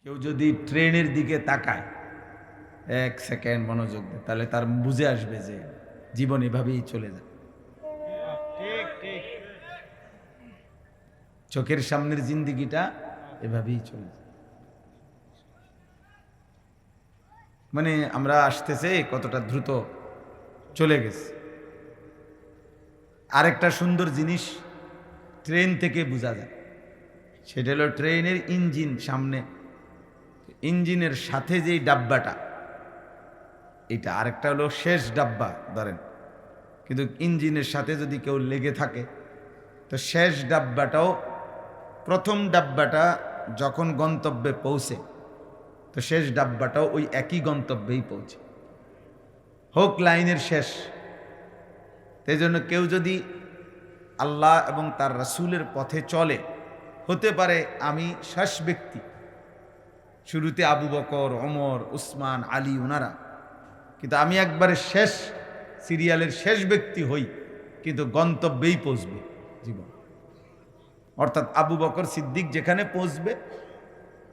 কেউ যদি ট্রেনের দিকে তাকায় এক সেকেন্ড মনোযোগ দেয় তাহলে তার বুঝে আসবে যে জীবন এভাবেই চলে যায়। চোখের সামনের জিন্দিগিটা এভাবেই চলে যায়। মানে আমরা আসতেছে কতটা দ্রুত চলে গেছে। আরেকটা সুন্দর জিনিস ট্রেন থেকে বোঝা যায়, সেটা হলো ট্রেনের ইঞ্জিন সামনে, ইঞ্জিনের সাথে যেই ডাব্বাটা এটা, আরেকটা হলো শেষ ডাব্বা ধরেন, কিন্তু ইঞ্জিনের সাথে যদি কেউ লেগে থাকে তো শেষ ডাব্বাটাও প্রথম ডাব্বাটা যখন গন্তব্যে পৌঁছে তো শেষ ডাব্বাটাও ওই একই গন্তব্যেই পৌঁছে, হোক লাইনের শেষ। সেই জন্য কেউ যদি আল্লাহ এবং তার রাসূলের পথে চলে, হতে পারে আমি শেষ ব্যক্তি, শুরুতে আবু বকর, ওমর, উসমান, আলী ওনারা, কিন্তু আমি একবারে শেষ সিরিয়ালের শেষ ব্যক্তি হই, কিন্তু গন্তব্যেই পৌঁছবে জীবন। অর্থাৎ আবু বকর সিদ্দিক যেখানে পৌঁছবে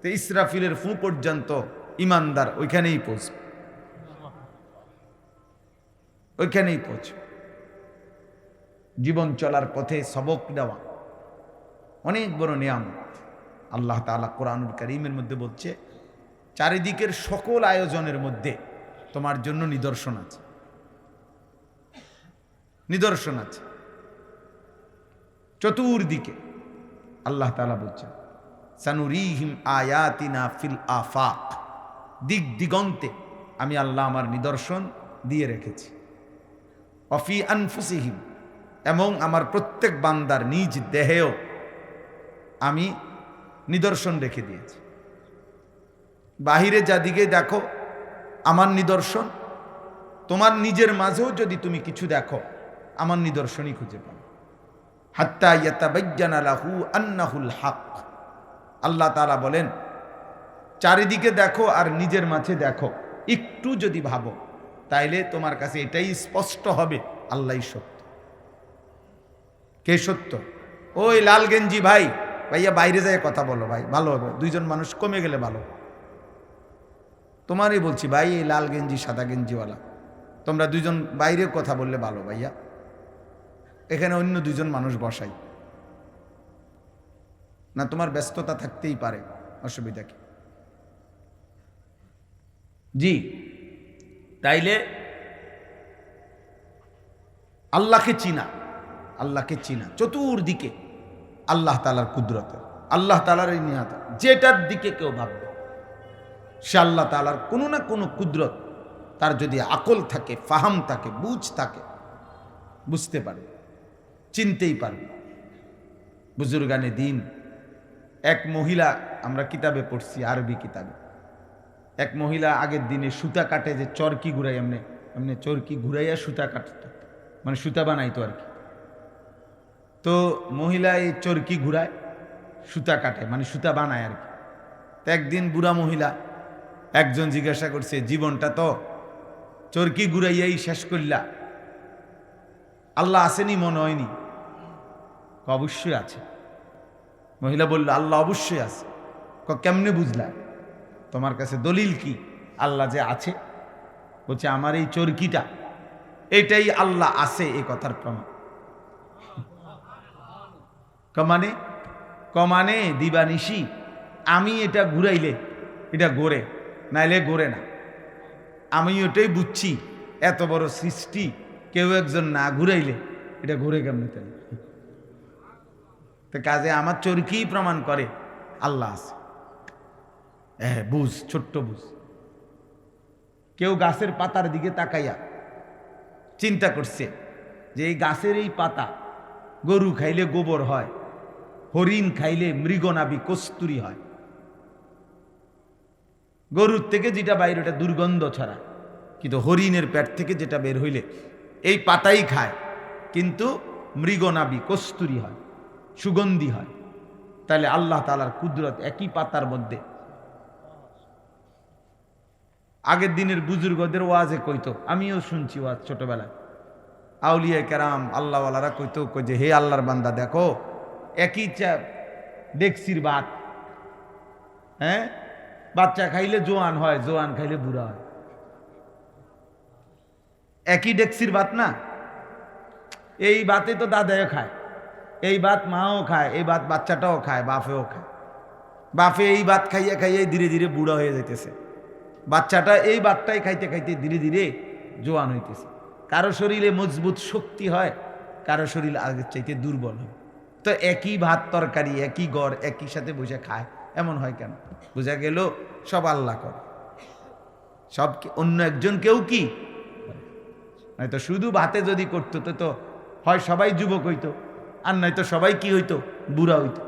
তো ইসরাফিলের ফু পর্যন্ত ইমানদার ওইখানেই পৌঁছবে, ওইখানেই পৌঁছবে। জীবন চলার পথে সবক দেওয়া অনেক বড় নিয়ামত। আল্লাহ তাআলা কোরআনুল কারীমের মধ্যে বলছে, চারিদিকের সকল আয়োজনের মধ্যে তোমার জন্য নিদর্শন আছে, নিদর্শন আছে চতুর্দিকে। আল্লাহ তাআলা বলছেন, সানুরিহিম আয়াতিনা ফিল আফাক, দিক দিগন্তে আমি আল্লাহ আমার নিদর্শন দিয়ে রেখেছি। অফি আনফুসিহিম, এবং আমার প্রত্যেক বান্দার নিজ দেহেও আমি নিদর্শন রেখে দিয়েছি। বাহিরে যাদিকে দেখো আমার নিদর্শন, তোমার নিজের মাঝেও যদি তুমি কিছু দেখো আমার নিদর্শনই খুঁজে পাও। হাত্তা ইয়াতাবায়্যানা লাহু আন্নাহুল হক। আল্লাহ তাআলা বলেন, চারিদিকে দেখো আর নিজের মাঝে দেখো, একটু যদি ভাবো তাইলে তোমার কাছে এটাই স্পষ্ট হবে আল্লাহই সত্য। কে সত্য? ওই লাল গেঞ্জি ভাই, ভাইয়া বাইরে যায় কথা বলো ভাই, ভালো হবে, দুইজন মানুষ কমে গেলে ভালো। তোমারই বলছি ভাই, এই লাল গেঞ্জি সাদা গেঞ্জিওয়ালা, তোমরা দুইজন বাইরে কথা বললে ভালো ভাইয়া, এখানে অন্য দুইজন মানুষ বসাই না, তোমার ব্যস্ততা থাকতেই পারে, অসুবিধা কি? জি, তাইলে আল্লাহকে চিনা, আল্লাহকে চিনা চতুর্দিকে আল্লাহ তাআলার কুদরত, আল্লাহ তাআলার এই নিয়ামত, যেটার দিকে কেউ ভাববে সে আল্লাহ তাআলার কোনো না কোনো কুদরত, তার যদি আকল থাকে, ফাহাম থাকে, বুঝ থাকে, বুঝতে পারে, চিনতেই পারবে। বুজুর্গানে দিন এক মহিলা, আমরা কিতাবে পড়ছি, আরবি কিতাবে, এক মহিলা আগের দিনে সুতা কাটে, যে চরকি ঘুরাই, এমনি এমনি চরকি ঘুরাইয়া সুতা কাটত, মানে সুতা বানাইতো আর কি। তো মহিলা এই চরকি ঘুরায় সুতা কাটে, মানে সুতা বানায় আর কি। তো একদিন বুড়া মহিলা একজন জিজ্ঞাসা করছে, জীবনটা তো চরকি ঘুরাইয়াই শেষ করলা, আল্লাহ আসেনি মনে হয়নি? অবশ্যই আছে। মহিলা বলল, আল্লাহ অবশ্যই আছে। কেমনে বুঝলা? তোমার কাছে দলিল কি আল্লাহ যে আছে? বলছে, আমার এই চরকিটা, এটাই আল্লাহ আছে এই কথার প্রমাণ। কমানে দিবানিশি আমি এটা ঘুরাইলে এটা গোরে, নাইলে গোরে না। আমি ওটাই বুঝছি, এত বড় সৃষ্টি কেউ একজন না ঘুরাইলে এটা ঘুরে কেমনে? তাহলে তো কাজে আমার চরকি প্রমাণ করে আল্লাহ আছে। বুঝ, ছোট্ট বুঝ। কেউ গাছের পাতার দিকে তাকাইয়া চিন্তা করছে যে এই গাছের এই পাতা গরু খাইলে গোবর হয়, হরিণ খাইলে মৃগনাভি কস্তুরী হয়, গরুর থেকে যেটা বাইরে ওটা দুর্গন্ধ ছড়া, কিন্তু হরিণের পেট থেকে যেটা বের হইলে এই পাতাই খায়, কিন্তু মৃগনাভি কস্তুরী হয়, সুগন্ধি হয়। তাহলে আল্লাহ তাআলার কুদরত একই পাতার মধ্যে। আগের দিনের বুজুর্গদের ওয়াজে কইতো, আমিও শুনছি ওয়াজ ছোটবেলায়, আউলিয়া কেরাম আল্লাহওয়ালারা কইতো, কই যে হে আল্লাহর বান্দা, দেখো একই ডেকসির ভাত, বাচ্চা খাইলে জোয়ান হয়, জোয়ান খাইলে বুড়া হয়। একই ডেক্সির ভাত না, এই ভাতে তো দাদাও খায়, এই ভাত মাও খায়, এই ভাত বাচ্চাটাও খায়, বাপেও খায়। বাপে এই ভাত খাইয়ে খাইয়ে ধীরে ধীরে বুড়া হয়ে যাইতেছে, বাচ্চাটা এই ভাতটাই খাইতে খাইতে ধীরে ধীরে জোয়ান হইতেছে। কারো শরীরে মজবুত শক্তি হয়, কারো শরীর আগের চাইতে দুর্বল হয়। তো একই ভাত তরকারি, একই গড়, একই সাথে বসে খায়, এমন হয় কেন? বোঝা গেল সব আল্লাহ করে, সব অন্য একজন কেউ কি নয়তো শুধু ভাতে যদি করতো তো হয় সবাই যুবক হইতো, আর নয়তো সবাই কি হইতো, বুড়া হইতো।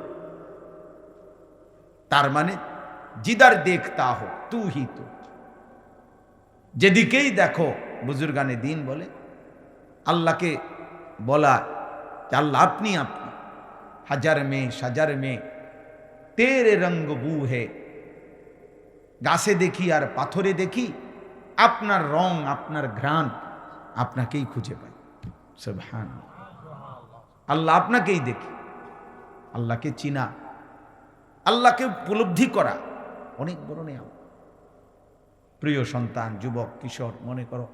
তার মানে জিদার দেখতা হো তু হি তো, যেদিকেই দেখো, বুজুর্গানে দিন বলে আল্লাহকে বলা যে আল্লাহ আপনি আপনি, হাজার মেয়ে সাজার মেয়ে তেরে রঙ্গ বু হে, গাছে দেখি আর পাথরে দেখি আপনার রং আপনার ঘ্রাণ, আপনাকেই খুঁজে পাই। সুবহানাল্লাহ, আল্লাহ আপনাকেই দেখি। আল্লাহকে চিনা, আল্লাহকে উপলব্ধি করা অনেক বড় নিয়ম। প্রিয় সন্তান, যুবক, কিশোর, মনে করো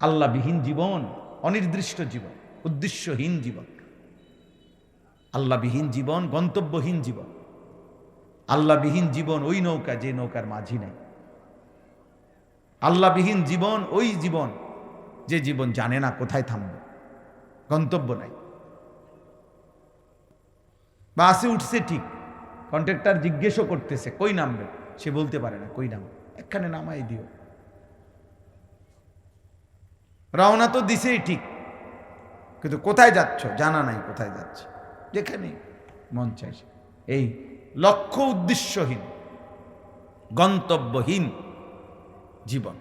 আল্লাহবিহীন জীবন অনির্দিষ্ট জীবন, উদ্দেশ্যহীন জীবন। আল্লাহবিহীন জীবন গন্তব্যহীন জীবন। আল্লাহবিহীন জীবন ওই নৌকা যে নৌকার মাঝি নাই। আল্লাহবিহীন জীবন ওই জীবন যে জীবন জানে না কোথায় থামবে, গন্তব্য নাই। বাসে উঠছে ঠিক, কন্ট্রাক্টর জিজ্ঞেসও করতেছে কই নামবে, সে বলতে পারে না কই নামবে, এখানে নামাই দিও। রওনা তো দিছেই ঠিক, কিন্তু কোথায় যাচ্ছ জানা নাই, কোথায় যাচ্ছে, যেখানে মন চাইছে। এই লক্ষ্য উদ্দেশ্যহীন গন্তব্যহীন জীবন।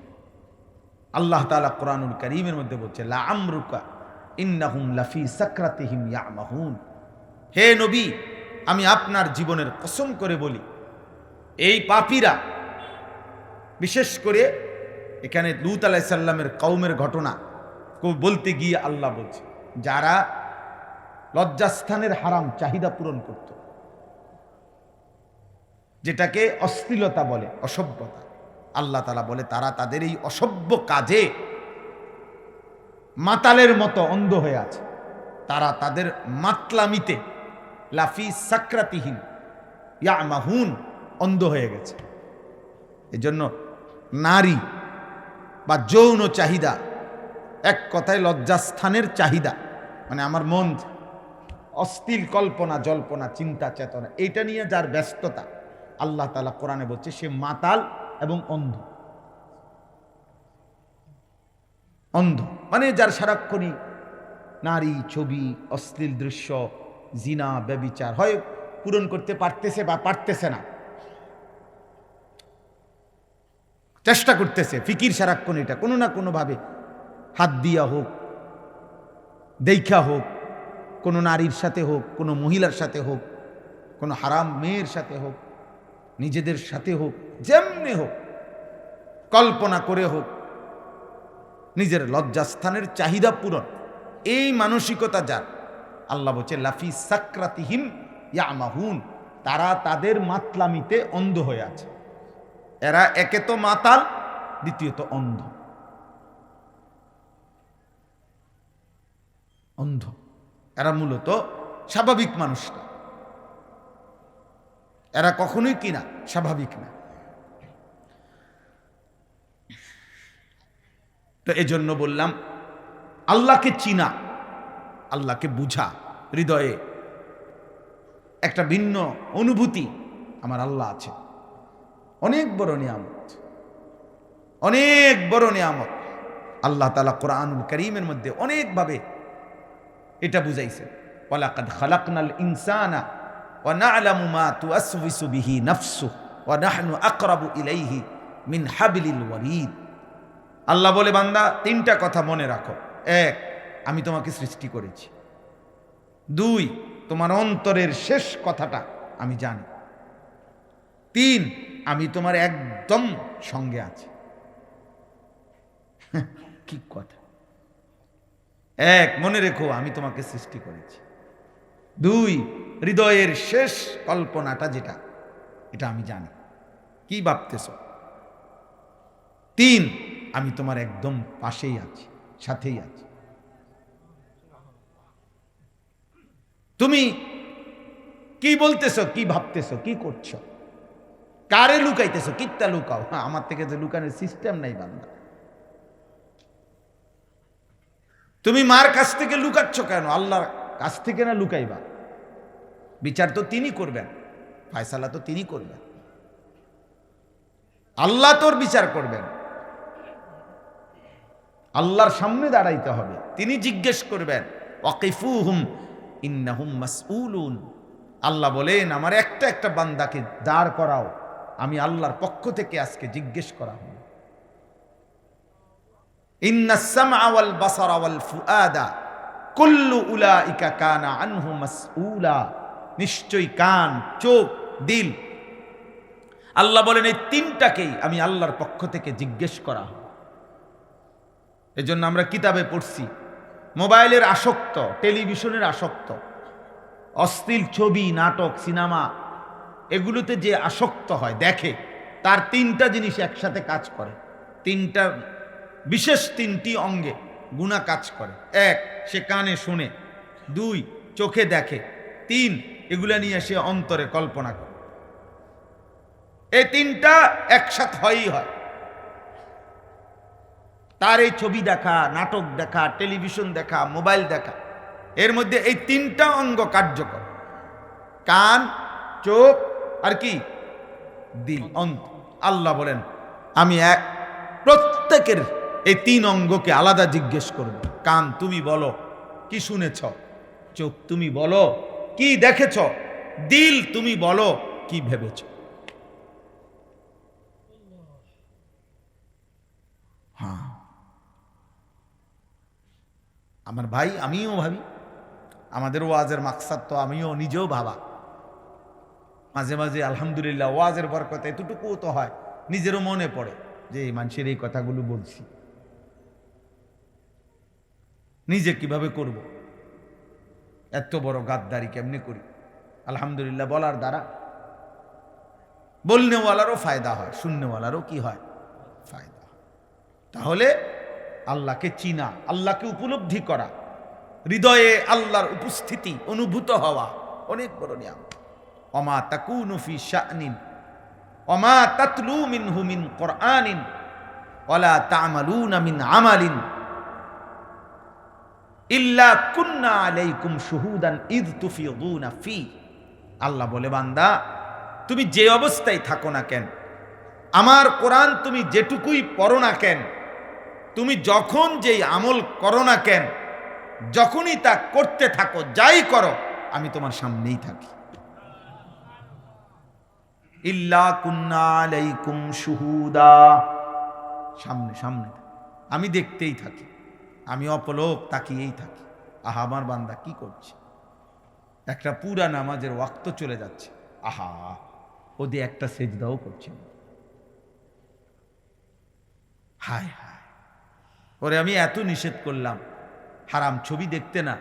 আল্লাহ তাআলা কোরআনুল কারীমের মধ্যে বলছে লা আমরুকা ইন্নাহুম লাফি সাকরাতিহিম ইয়ামাহুন। হে নবী, আমি আপনার জীবনের কসম করে বলি, এই পাপীরা, বিশেষ করে এখানে লূত আলাইহিস সালামের কওমের ঘটনা বলতে গিয়ে আল্লাহ বলছে, যারা লজ্জাস্থানের হারাম চাহিদা পূরণ করত, যেটাকে অশ্লীলতা বলে, অসভ্যতা, আল্লাহ তাআলা বলে তারা তাদের এই অসভ্য কাজে মাতালের মতো অন্ধ হয়ে আছে। তারা তাদের মাতলামিতে লাফি সাকরাতিহিম ইয়ামাহুন, অন্ধ হয়ে গেছে। এজন্য নারী বা যৌন চাহিদা, এক কথায় লজ্জাস্থানের চাহিদা, মানে আমার মন অস্থির কল্পনা জল্পনা চিন্তা চেতনা, এইটা নিয়ে যার ব্যস্ততা, আল্লাহ তাআলা কোরআনে বলছে সে মাতাল এবং অন্ধ। অন্ধ মানে যার সারাক্ষণই নারী, ছবি, অশ্লীল দৃশ্য, জিনা, ব্যভিচার হয় পূরণ করতে পারতেছে বা পারতেছে না, চেষ্টা করতেছে, ফিকির সারাক্ষণ এটা কোনো না কোনোভাবে হাত দিয়া হোক, দেখা হোক, কোনো নারীর সাথে হোক, কোনো মহিলার সাথে হোক, কোনো হারাম মেয়ের সাথে হোক, নিজেদের সাথে হোক, যেমনি হোক, কল্পনা করে হোক, নিজের লজ্জাস্থানের চাহিদা পূরণ, এই মানসিকতা যার, আল্লাহ বলছে লাফি সাকরাতিহিম ইয়ামাহুন, তারা তাদের মাতলামিতে অন্ধ হয়ে আছে। এরা একে তো মাতাল, দ্বিতীয়ত অন্ধ। অন্ধ এরা মূলত স্বাভাবিক মানুষ না, এরা কখনোই কিনা স্বাভাবিক না। তো এজন্য বললাম আল্লাহকে চিনা, আল্লাহকে বুঝা, হৃদয়ে একটা ভিন্ন অনুভূতি, আমার আল্লাহ আছে, অনেক বড় নিয়ামত, অনেক বড় নিয়ামত। আল্লাহ তাআলা কোরআনুল কারীমের মধ্যে অনেকভাবে এটা বুঝাইছে, ওয়ালাকাদ খালাকনাল ইনসানা ওয়া না'লামু মা তুওয়াসওয়িসু বিহি নাফসুহু ওয়া নাহনু আকরাবু ইলাইহি মিন হাবলিল ওয়ারিদ। আল্লাহ বলে, বান্দা তিনটা কথা মনে রাখো। এক, আমি তোমাকে সৃষ্টি করেছি। দুই, তোমার অন্তরের শেষ কথাটা আমি জানি। তিন, আমি তোমার একদম সঙ্গে আছি। কি কথা! এক, মনে রেখো আমি তোমাকে সৃষ্টি করেছি। দুই, হৃদয়ের শেষ কল্পনাটা যেটা, এটা আমি জানি। কি ভাবতেছ? 3, আমি তোমার একদম পাশেই আছি, সাথেই আছি। তুমি কি বলতেছ, কি ভাবতেছ, কি করছো, কারে লুকাইতেছ? কিত্তা লুকাও? হ্যাঁ, আমার থেকে যে লুকানোর সিস্টেম নাই বান্দা। তুমি মার কাছ থেকে লুকাচ্ছ কেন? আল্লাহর কাছ থেকে না লুকাইবা? বিচার তো তিনি করবেন, ফয়সালা তো তিনি করবেন, আল্লাহ তোর বিচার করবেন। আল্লাহর সামনে দাঁড়াইতে হবে, তিনি জিজ্ঞেস করবেন। ওয়াকিফুহুম ইন্নাহুম মাসউলুন। আল্লাহ বলেন, আমার একটা একটা বান্দাকে দাঁড় করাও, আমি আল্লাহর পক্ষ থেকে আজকে জিজ্ঞেস করা হবে। ইন্নাস সামআ ওয়াল বাসারা ওয়াল ফুআদা কুল্লু উলাইকা কানা আনহু মাসউলা। নিশ্চয়ই কান, চোখ, দিল, আল্লাহ বলেন এই 3টাকেই আমি আল্লাহর পক্ষ থেকে জিজ্ঞেস করা হবে। এজন্য আমরা কিতাবে পড়ছি, মোবাইলের আসক্ত, টেলিভিশনের আসক্ত, অশ্লীল ছবি, নাটক, সিনেমা, এগুলোতে যে আসক্ত হয়, দেখে, তার 3টা জিনিস একসাথে কাজ করে। 3টা বিশেষ 3টি অঙ্গে গুনাহ কাজ করে। 1, সে কানে শুনে। 2, চোখে দেখে। 3, এগুলা নিয়ে সে অন্তরে কল্পনা করে। এই 3টা একসাথে হয়ই হয়। তার এই ছবি দেখা, নাটক দেখা, টেলিভিশন দেখা, মোবাইল দেখা, এর মধ্যে এই 3টা অঙ্গ কার্যকর। কান, চোখ আর কি? দিল, অন্তর। আল্লাহ বলেন আমি প্রত্যেকের এই 3 অঙ্গকে আলাদা জিজ্ঞেস করব। কান, তুমি বলো কি শুনেছ? চোখ, তুমি বলো কি দেখেছ? দিল, তুমি বলো কি ভেবেছ? হ্যাঁ আমার ভাই, আমিও ভাবি, আমাদের ওয়াজের মাকসাদ তো আমিও নিজেও ভাবা। মাঝে মাঝে আলহামদুলিল্লাহ ওয়াজের বরকতে এতটুকুও তো হয়, নিজেরও মনে পড়ে যে এই মানুষের এই কথাগুলো বলছি, নিজে কিভাবে করব, এত বড় গাদ্দারি কেমনে করি। আলহামদুলিল্লাহ বলার দ্বারা বলনেওয়ালারও ফায়দা হয়, শুননেওয়ালারও কি হয়? ফায়দা। তাহলে আল্লাহকে চিনা, আল্লাহকে উপলব্ধি করা, হৃদয়ে আল্লাহর উপস্থিতি অনুভূত হওয়া অনেক বড় নিয়ামত। ওমা তাকুনু ফি শানিন ওমা তাতলু মিনহু মিন কুরআনিন ওয়ালা তা'মালুনা মিন আমালিন ইল্লা কুন্না আলাইকুম শুহুদান ইয তুফিদুনা ফি। আল্লাহ বলে, বান্দা তুমি যে অবস্থায় থাকো না কেন, আমার কোরআন তুমি যেটুকুই পড়ো না কেন, তুমি যখন যেই আমল করো না কেন, যখনই তা করতে থাকো, যাই করো, আমি তোমার সামনেই থাকি। ইল্লা কুন্না আলাইকুম শুহুদা, সামনে সামনে আমি দেখতেই থাকি, আমি অপলক তাকিয়েই থাকি। আহা আমার বান্দা কি করছে, একটা পুরা নামাজের ওয়াক্ত চলে যাচ্ছে, আহা ওদের একটা সেজদাও করছে না। হায় হায়, ওরে আমি এত নিষেধ করলাম হারাম ছবি দেখতে না,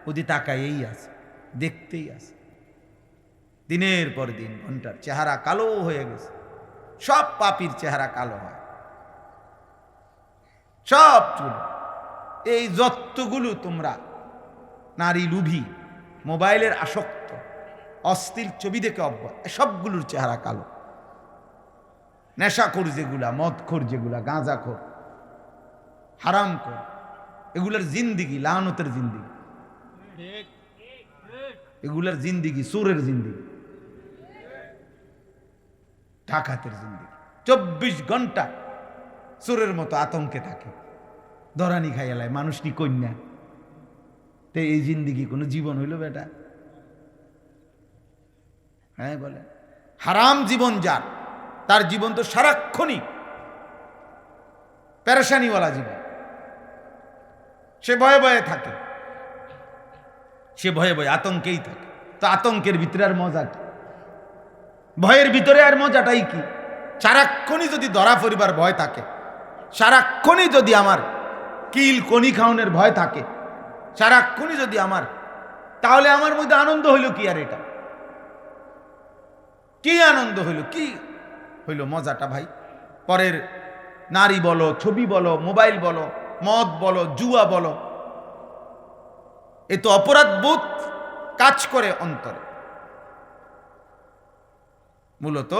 ওদি তাকায়েই আছে, দেখতেই আছে। দিনের পর দিন, ঘন্টার চেহারা কালো হয়ে গেছে। সব পাপীর চেহারা কালো হয়, সব চুল। এই যতগুলো তোমরা নারী লুভি, মোবাইলের আসক্ত, অশ্লীল ছবি দেখে অভ্যস্ত, সবগুলোর চেহারা কালো। নেশাখোর যেগুলা, মদখোর যেগুলা, গাঁজাখোর, হারামখোর, এগুলার জিন্দিগি লানতের জিন্দিগি, এগুলার জিন্দিগি সুরের জিন্দিগি, ডাকাতের জিন্দিগি। 24 ঘন্টা সুরের মতো আতঙ্কে থাকে, দরানি খাইয়ালায় মানুষ নি কন্যা। তো এই জিন্দিগি কোনো জীবন হইল বেটা? হ্যাঁ বলে, হারাম জীবন যার, তার জীবন তো সারাক্ষণই পেরেশানিওয়ালা জীবন। সে ভয়ে ভয়ে থাকে, সে ভয়ে ভয়ে আতঙ্কেই থাকে। তো আতঙ্কের ভিতরে আর মজা কি? ভয়ের ভিতরে আর মজাটাই কি? সারাক্ষণই যদি ধরা পরিবার ভয় থাকে, সারাক্ষণই যদি আমার কিল কনি খাওনের ভয় থাকে, সারাক্ষণই যদি আমার, তাহলে আমার মধ্যে আনন্দ হইল কি? আর এটা কি আনন্দ হইল, কি হইল মজাটা ভাই? পরের নারী বলো, ছবি বলো, মোবাইল বলো, মদ বলো, জুয়া বলো, এ তো অপরাধ বোধ কাজ করে অন্তরে। মূলত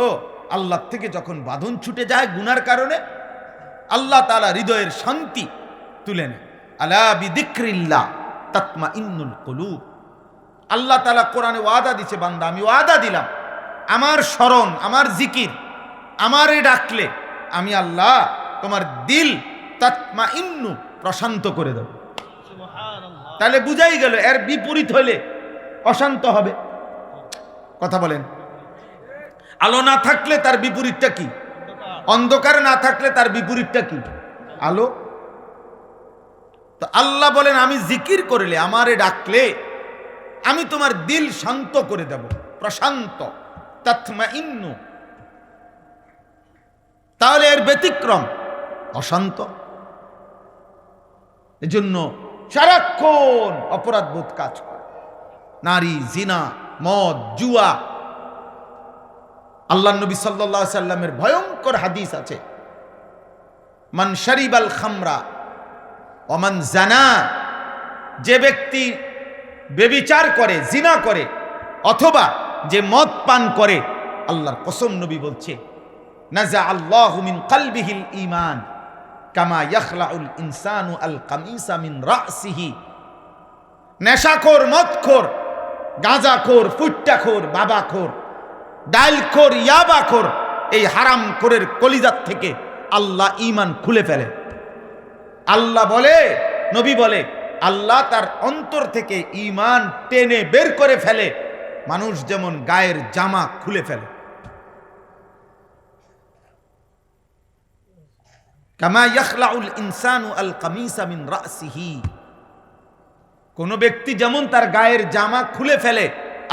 আল্লাহ থেকে যখন বাঁধন ছুটে যায় গুনার কারণে, আল্লাহ তাআলা হৃদয়ের শান্তি তুলে নেয়। আলা বিযিক্রিল্লাহ তাতমাইন্নুল কুলুব। আল্লাহ তাআলা কোরআনে ওয়াদা দিছে, বান্দা আমি ওয়াদা দিলাম, আমার স্মরণ, আমার জিকির, আমারে ডাকলে আমি আল্লাহ তোমার দিল তাতমাইন্নু প্রশান্ত করে দেব। তাহলে বুঝাই গেল এর বিপরীত হলে অশান্ত হবে। কথা বলেন। আলো না থাকলে তার বিপরীতটা কি? অন্ধকার না থাকলে তার বিপরীতটা কি? আলো। তো আল্লাহ বলেন আমি জিকির করলে, আমারে ডাকলে আমি তোমার দিল শান্ত করে দেব, প্রশান্ত, তাতমাইন্নু। তাহলে এর ব্যতিক্রম অশান্ত। এজন্য সারাক্ষণ অপরাধ বোধ কাজ করে, নারী, জিনা, মদ, জুয়া। আল্লাহ নবী সাল্লাল্লাহু আলাইহি সাল্লামের ভয়ঙ্কর হাদিস আছে, মান শারিবাল খামরা ওয়া মান জানা, যে ব্যক্তি বেবিচার করে, জিনা করে, অথবা যে মদ পান করে, আল্লাহর কসম নবী বলছে নাজা আল্লাহু মিন কলবিহিল ঈমান কামা ইয়াখলাউল ইনসানু আল কামিসা মিন রাসিহি। নেশাখোর, মদখোর, গাঁজাখোর, ফুট্টাখোর, বাবাখোর, ডাইলখোর, ইয়াবাখোর, এই হারাম খোরের কলিজাত থেকে আল্লাহ ঈমান খুলে ফেলে। আল্লাহ বলে, নবী বলে, আল্লাহ তার অন্তর থেকে ঈমান টেনে বের করে ফেলে, মানুষ যেমন গায়ের জামা খুলে ফেলে। কামা ইয়াখলাউল ইনসানু আল কামিসা মিন রাসিহি। কোন ব্যক্তি যেমন তার গায়ের জামা খুলে ফেলে,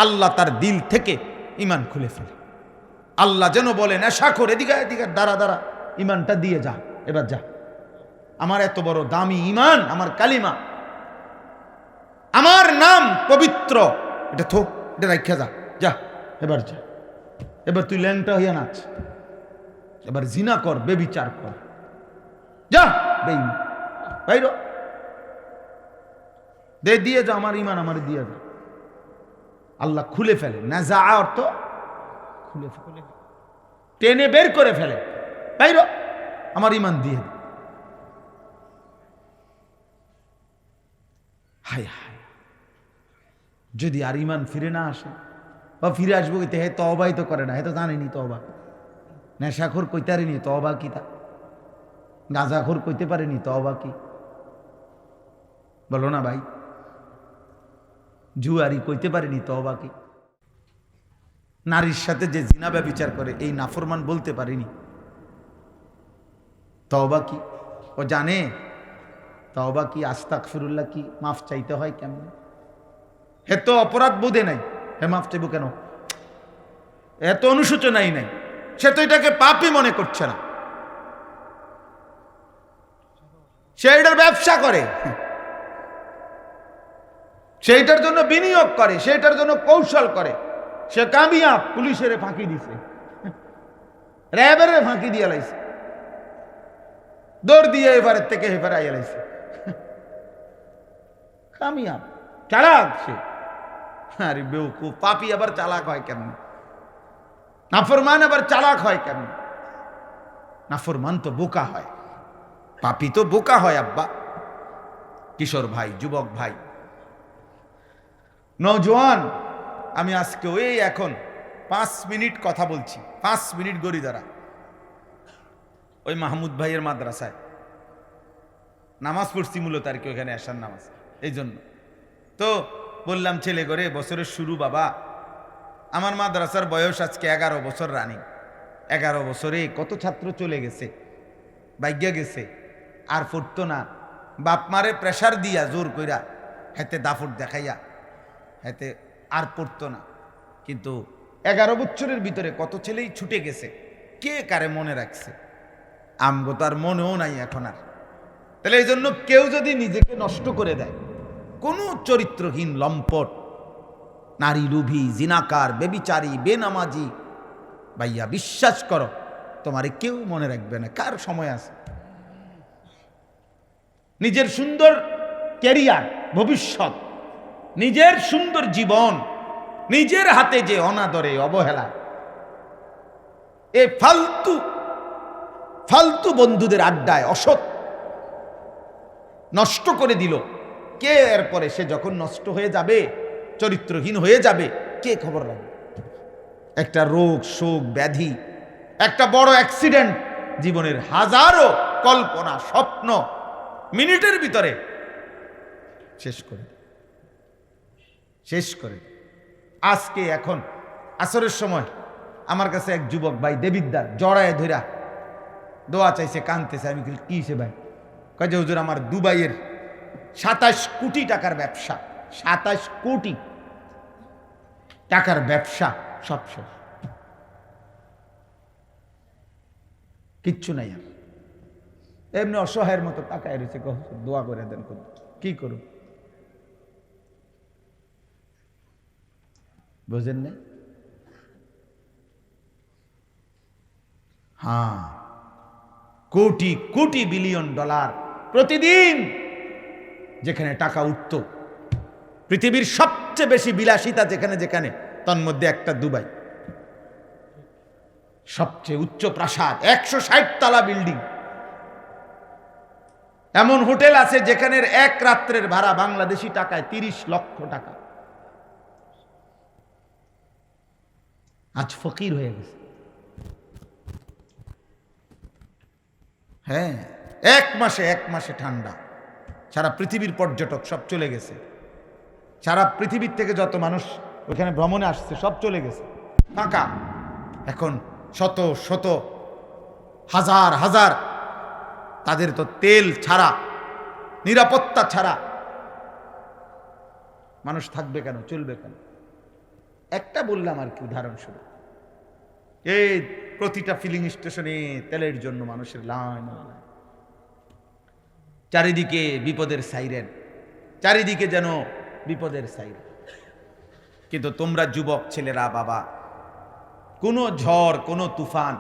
আল্লাহ তার দিল থেকে ঈমান খুলে ফেলে। আল্লাহ যেন বলেন নেশাখোর, এদিকে এদিকে, দাঁড়া দাঁড়া, ঈমানটা দিয়ে যা, এবার যা। আমার এত বড় দামি ঈমান, আমার কালিমা, আমার নাম পবিত্র, এটা থোক, এটা রাখা যা, যা এবার যা। এবার তুই ল্যাংটা হইয়া নাচ, এবার জিনা কর, বেবিচার কর, যা বেঈমান, বাইরো দে, দিয়ে যা আমার ঈমান, আমার দিয়ে যা। আল্লাহ খুলে ফেলে, নাজা অর্থ খুলে ফেলে, টেনে বের করে ফেলে, বাইরো আমার ঈমান দিয়ে। হায় হায়, যদি আর ঈমান ফিরে না আসে, বা ফিরে আসবো কইতে, হে তওবাই তো করে না, হে তো জানেনি তওবা। নেশাখোর কইতে পারেনি তওবা কি, তা গাঁজাখোর কইতে পারেনি তওবা কি, বলো না ভাই। জুয়ারি কইতে পারেনি তওবা কি। নারীর সাথে যে জিনা ব্যভিচার করে, এই নাফরমান বলতে পারেনি তওবা কি। ও জানে তওবা কি, আস্তাগফিরুল্লাহ কি, মাফ চাইতে হয় কেমন। হে তো অপরাধ বোধে নাই, হে মাফ চাইব কেন, এত অনুশোচনাই নাই, সে তো এটাকে পাপই মনে করছে না, সে এটার ব্যবসা করে, সেইটার জন্য বিনিয়োগ করে, সেটার জন্য কৌশল করে। সে কামিয়াব, পুলিশের ফাঁকি দিছে, র্যাবের ফাঁকি দিয়ে লাইছে, দৌড় দিয়ে এবারের থেকে এবারে আইয়া লাইছে, কামিয়াব, চালাক সে। আরে বেউকুফ, পাপী আবার চালাক হয় কেমন, নাফরমান আবার চালাক হয় কেমন? নাফরমান তো বোকা হয়, পাপী তো বোকা হয়। আব্বা, কিশোর ভাই, যুবক ভাই, নওজোয়ান, আমি আজকে ওই এখন 5 মিনিট কথা বলছি, 5 মিনিট গড়ি দ্বারা ওই মাহমুদ ভাইয়ের মাদ্রাসায় নামাজ পড়ছি, মূলত আর কি ওখানে আসার নামাজ। এই জন্য তো বললাম, ছেলে করে বছরের শুরু বাবা, আমার মাদ্রাসার বয়স আজকে 11 বছর রানিং। 11 বছরে কত ছাত্র চলে গেছে, বাইজ্ঞা গেছে, আর পড়তো না। বাপ মারে প্রেশার দিয়া জোর কইরা, হাতে দাফট দেখাইয়া, হাতে আর পড়তো না। কিন্তু 11 বছরের ভিতরে কত ছেলেই ছুটে গেছে, কে কারে মনে রাখছে? আমগো তার মনেও নাই এখন আর। তাহলে এই জন্য কেউ যদি নিজেকে নষ্ট করে দেয়, কোনো চরিত্রহীন লম্পট, নারী লুভী, জিনাকার, বেবিচারী, বেনামাজি, ভাইয়া বিশ্বাস করো, তোমারে কেউ মনে রাখবে না। কার সময় আছে? নিজের সুন্দর ক্যারিয়ার, ভবিষ্যৎ, নিজের সুন্দর জীবন নিজের হাতে যে অনাদরে, অবহেলা, এ ফালতু ফালতু বন্ধুদের আড্ডায় অসৎ নষ্ট করে দিল। কে এরপরে সে যখন নষ্ট হয়ে যাবে, চরিত্রহীন হয়ে যাবে, কে খবর রাখবে? একটা রোগ, শোক, ব্যাধি, একটা বড় অ্যাক্সিডেন্ট জীবনের হাজারো কল্পনা, স্বপ্ন মিনিটের ভিতরে শেষ করে শেষ করে। আজকে এখন আসরের সময় আমার কাছে এক যুবক ভাই দেবিদ্দার জড়ায় ধরা দোয়া চাইছে, কানতেছে। আমি কি সে ভাই? কয় যে হুজুর, আমার দুবাইয়ের 27 কোটি টাকার ব্যবসা, 27 কোটি টাকার ব্যবসা সব শেষ, কিচ্ছু নাই আর। এমনি অসহায়ের মতো তাকায় রয়েছে, দোয়া করে দেন। কি করুন বুঝেন না? হ্যাঁ, কোটি কোটি বিলিয়ন ডলার প্রতিদিন যেখানে টাকা উঠত, পৃথিবীর সবচেয়ে বেশি বিলাসিতা যেখানে যেখানে, তন্মধ্যে একটা দুবাই, সবচেয়ে উচ্চ প্রাসাদ, 160 তলা বিল্ডিং। এমন হোটেল আছে যেখানের এক রাত্রের ভাড়া বাংলাদেশি টাকায় 30 লক্ষ টাকা। আজ ফকির হয়ে গেছে। হ্যাঁ, এক মাসে ঠান্ডা, সারা পৃথিবীর পর্যটক সব চলে গেছে, সারা পৃথিবীর থেকে যত মানুষ ওইখানে ভ্রমণে আসছে সব চলে গেছে, ফাঁকা। এখন শত শত হাজার হাজার, তাদের তো তেল ছাড়া, নিরাপত্তা ছাড়া মানুষ থাকবে কেন, চলবে কেন? একটা বললাম আর কি উদাহরণস্বরূপ। এই প্রতিটা ফিলিং স্টেশনে তেলের জন্য মানুষের লাইন, চারিদিকে বিপদের সাইরেন, চারিদিকে যেন বিপদের সাইরেন। কিন্তু তোমরা যুবক ছেলেরা, বাবা, কোনো ঝড়, কোনো তুফান,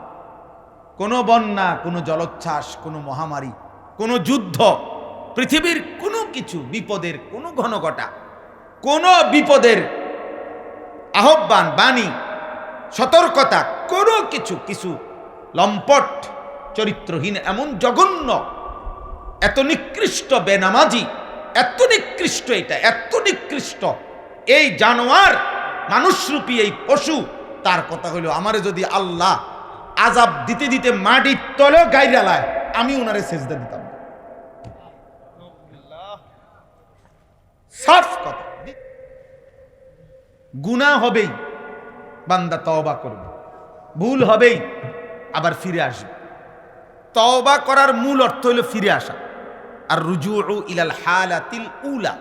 কোনো বন্যা, কোনো জলোচ্ছ্বাস, কোনো মহামারী, কোনো যুদ্ধ, পৃথিবীর কোনো কিছু, বিপদের কোনো ঘনঘটা, কোনো বিপদের আহ্বান, বাণী, সতর্কতা, কোনো কিছু লম্পট, চরিত্রহীন, এমন জঘন্য, এত নিকৃষ্ট বেনামাজি, এত নিকৃষ্ট, এটা এত নিকৃষ্ট এই জানোয়ার, মানুষরূপী এই পশু, তার কথা হলো আমারে যদি আল্লাহ আযাব দিতে দিতে মাটির তলেও গাইরালায়, আমি ওনারে সেজদা দিতাম না। সাফ কথা। গুনাহ হবেই, বান্দা তওবা করবে, ভুল হবেই, আবার ফিরে আসবে। তওবা করার মূল অর্থ হলো ফিরে আসা। আর রুজুউ ইলাল হালাতিল উলা,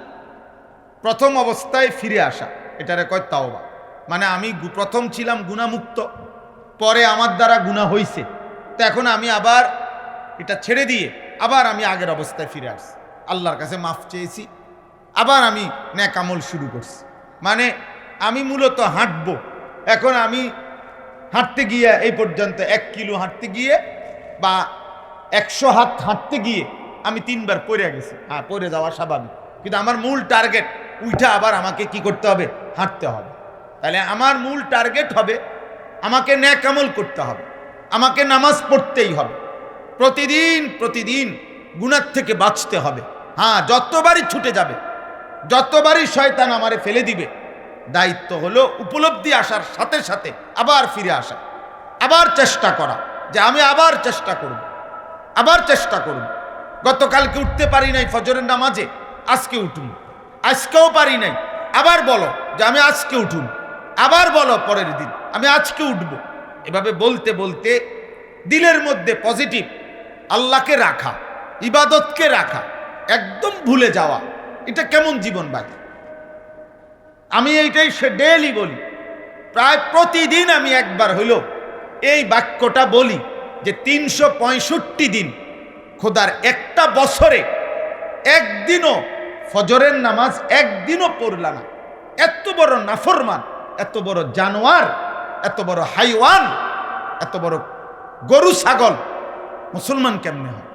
প্রথম অবস্থায় ফিরে আসা, এটারে কয় তওবা। মানে আমি প্রথম ছিলাম গুনাহমুক্ত, পরে আমার দ্বারা গুনাহ হইছে, তো এখন আমি আবার এটা ছেড়ে দিয়ে আবার আমি আগের অবস্থায় ফিরে আসছি, আল্লাহর কাছে মাফ চেয়েছি, আবার আমি নেক আমল শুরু করছি। মানে আমি মূলত হাঁটবো, এখন আমি হাঁটতে গিয়ে এই পর্যন্ত 1 কিলো হাঁটতে গিয়ে বা 100 হাত হাঁটতে গিয়ে আমি 3 বার পড়ে গেছি। হ্যাঁ, পড়ে যাওয়া স্বাভাবিক, কিন্তু আমার মূল টার্গেট উঠা আবার আমাকে কি করতে হবে, হাঁটতে হবে। তাহলে আমার মূল টার্গেট হবে আমাকে নেক আমল করতে হবে, আমাকে নামাজ পড়তেই হবে, প্রতিদিন গুনাহ থেকে বাঁচতে হবে। হ্যাঁ, যতবারই ছুটে যাবে, যতবারই শয়তান আমারে ফেলে দিবে, দায়িত্ব হলো উপলব্ধি আসার সাথে সাথে আবার ফিরে আসা, আবার চেষ্টা করা, যে আমি আবার চেষ্টা করব। গতকালকে উঠতে পারি নাই ফজরের নামাজে, আজকে উঠুন। আজকেও পারি নাই, আবার বলো যে আমি আজকে উঠুন, আবার বলো পরের দিন আমি আজকে উঠব। এভাবে বলতে বলতে দিলের মধ্যে পজিটিভ, আল্লাহকে রাখা, ইবাদতকে রাখা, একদম ভুলে যাওয়া, এটা কেমন জীবন ভাই? আমি এইটাই ডেইলি বলি, প্রায় প্রতিদিন আমি একবার হইলো এই বাক্যটা বলি যে 365 দিন, খোদার একটা বছরে একদিনও ফজরের নামাজ একদিনও পড়লা না, এত বড় নাফরমান, এত বড় জানোয়ার, এত বড় হাইওয়ান এত বড় গরু ছাগল মুসলমান কেমনে হয়?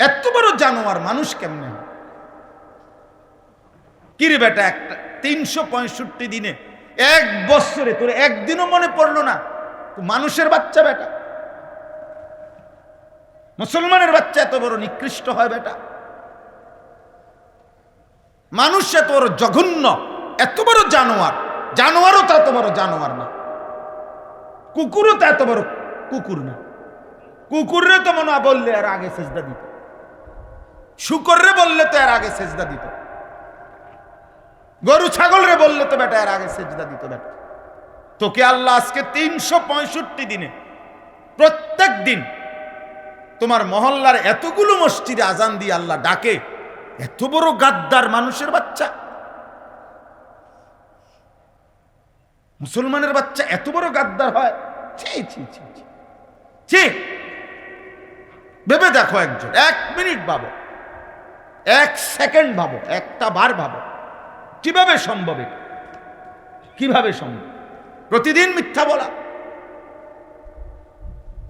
এত বড় জানোয়ার মানুষ কেমনে হয়? কিরে বেটা, একটা 365 দিনে, এক বছরে তোর একদিনও মনে পড়লো না মানুষের বাচ্চা বেটা, মুসলমানের বাচ্চা এত বড় নিকৃষ্ট হয় বেটা? মানুষ এত বড় জঘন্য, এত বড় জানোয়ার, জানোয়ারও তো এত বড় জানোয়ার না, কুকুরও তো এত বড় কুকুর না। কুকুররে তো মনে হয় বললে আর আগে সেজদা দিত, শুকররে বললে তো এর আগে সেজদা দিত, গরু ছাগল রে বললে তো বেটা এর আগে সেজদা দিত। বেটা তোকে আল্লাহ আজকে 365 দিনে প্রত্যেক দিন তোমার মহল্লার এতগুলো মসজিদে আজান দিয়ে আল্লাহ ডাকে, এত বড় গাদ্দার মানুষের বাচ্চা, মুসলমানের বাচ্চা এত বড় গাদ্দার হয়? ছি ছি ছি ছি ছি। ভেবে দেখো, একজন 1 মিনিট ভাবো, 1 সেকেন্ড ভাবো, একটা বার ভাবো, কিভাবে সম্ভব? কিভাবে সম্ভব? প্রতিদিন মিথ্যা বলা,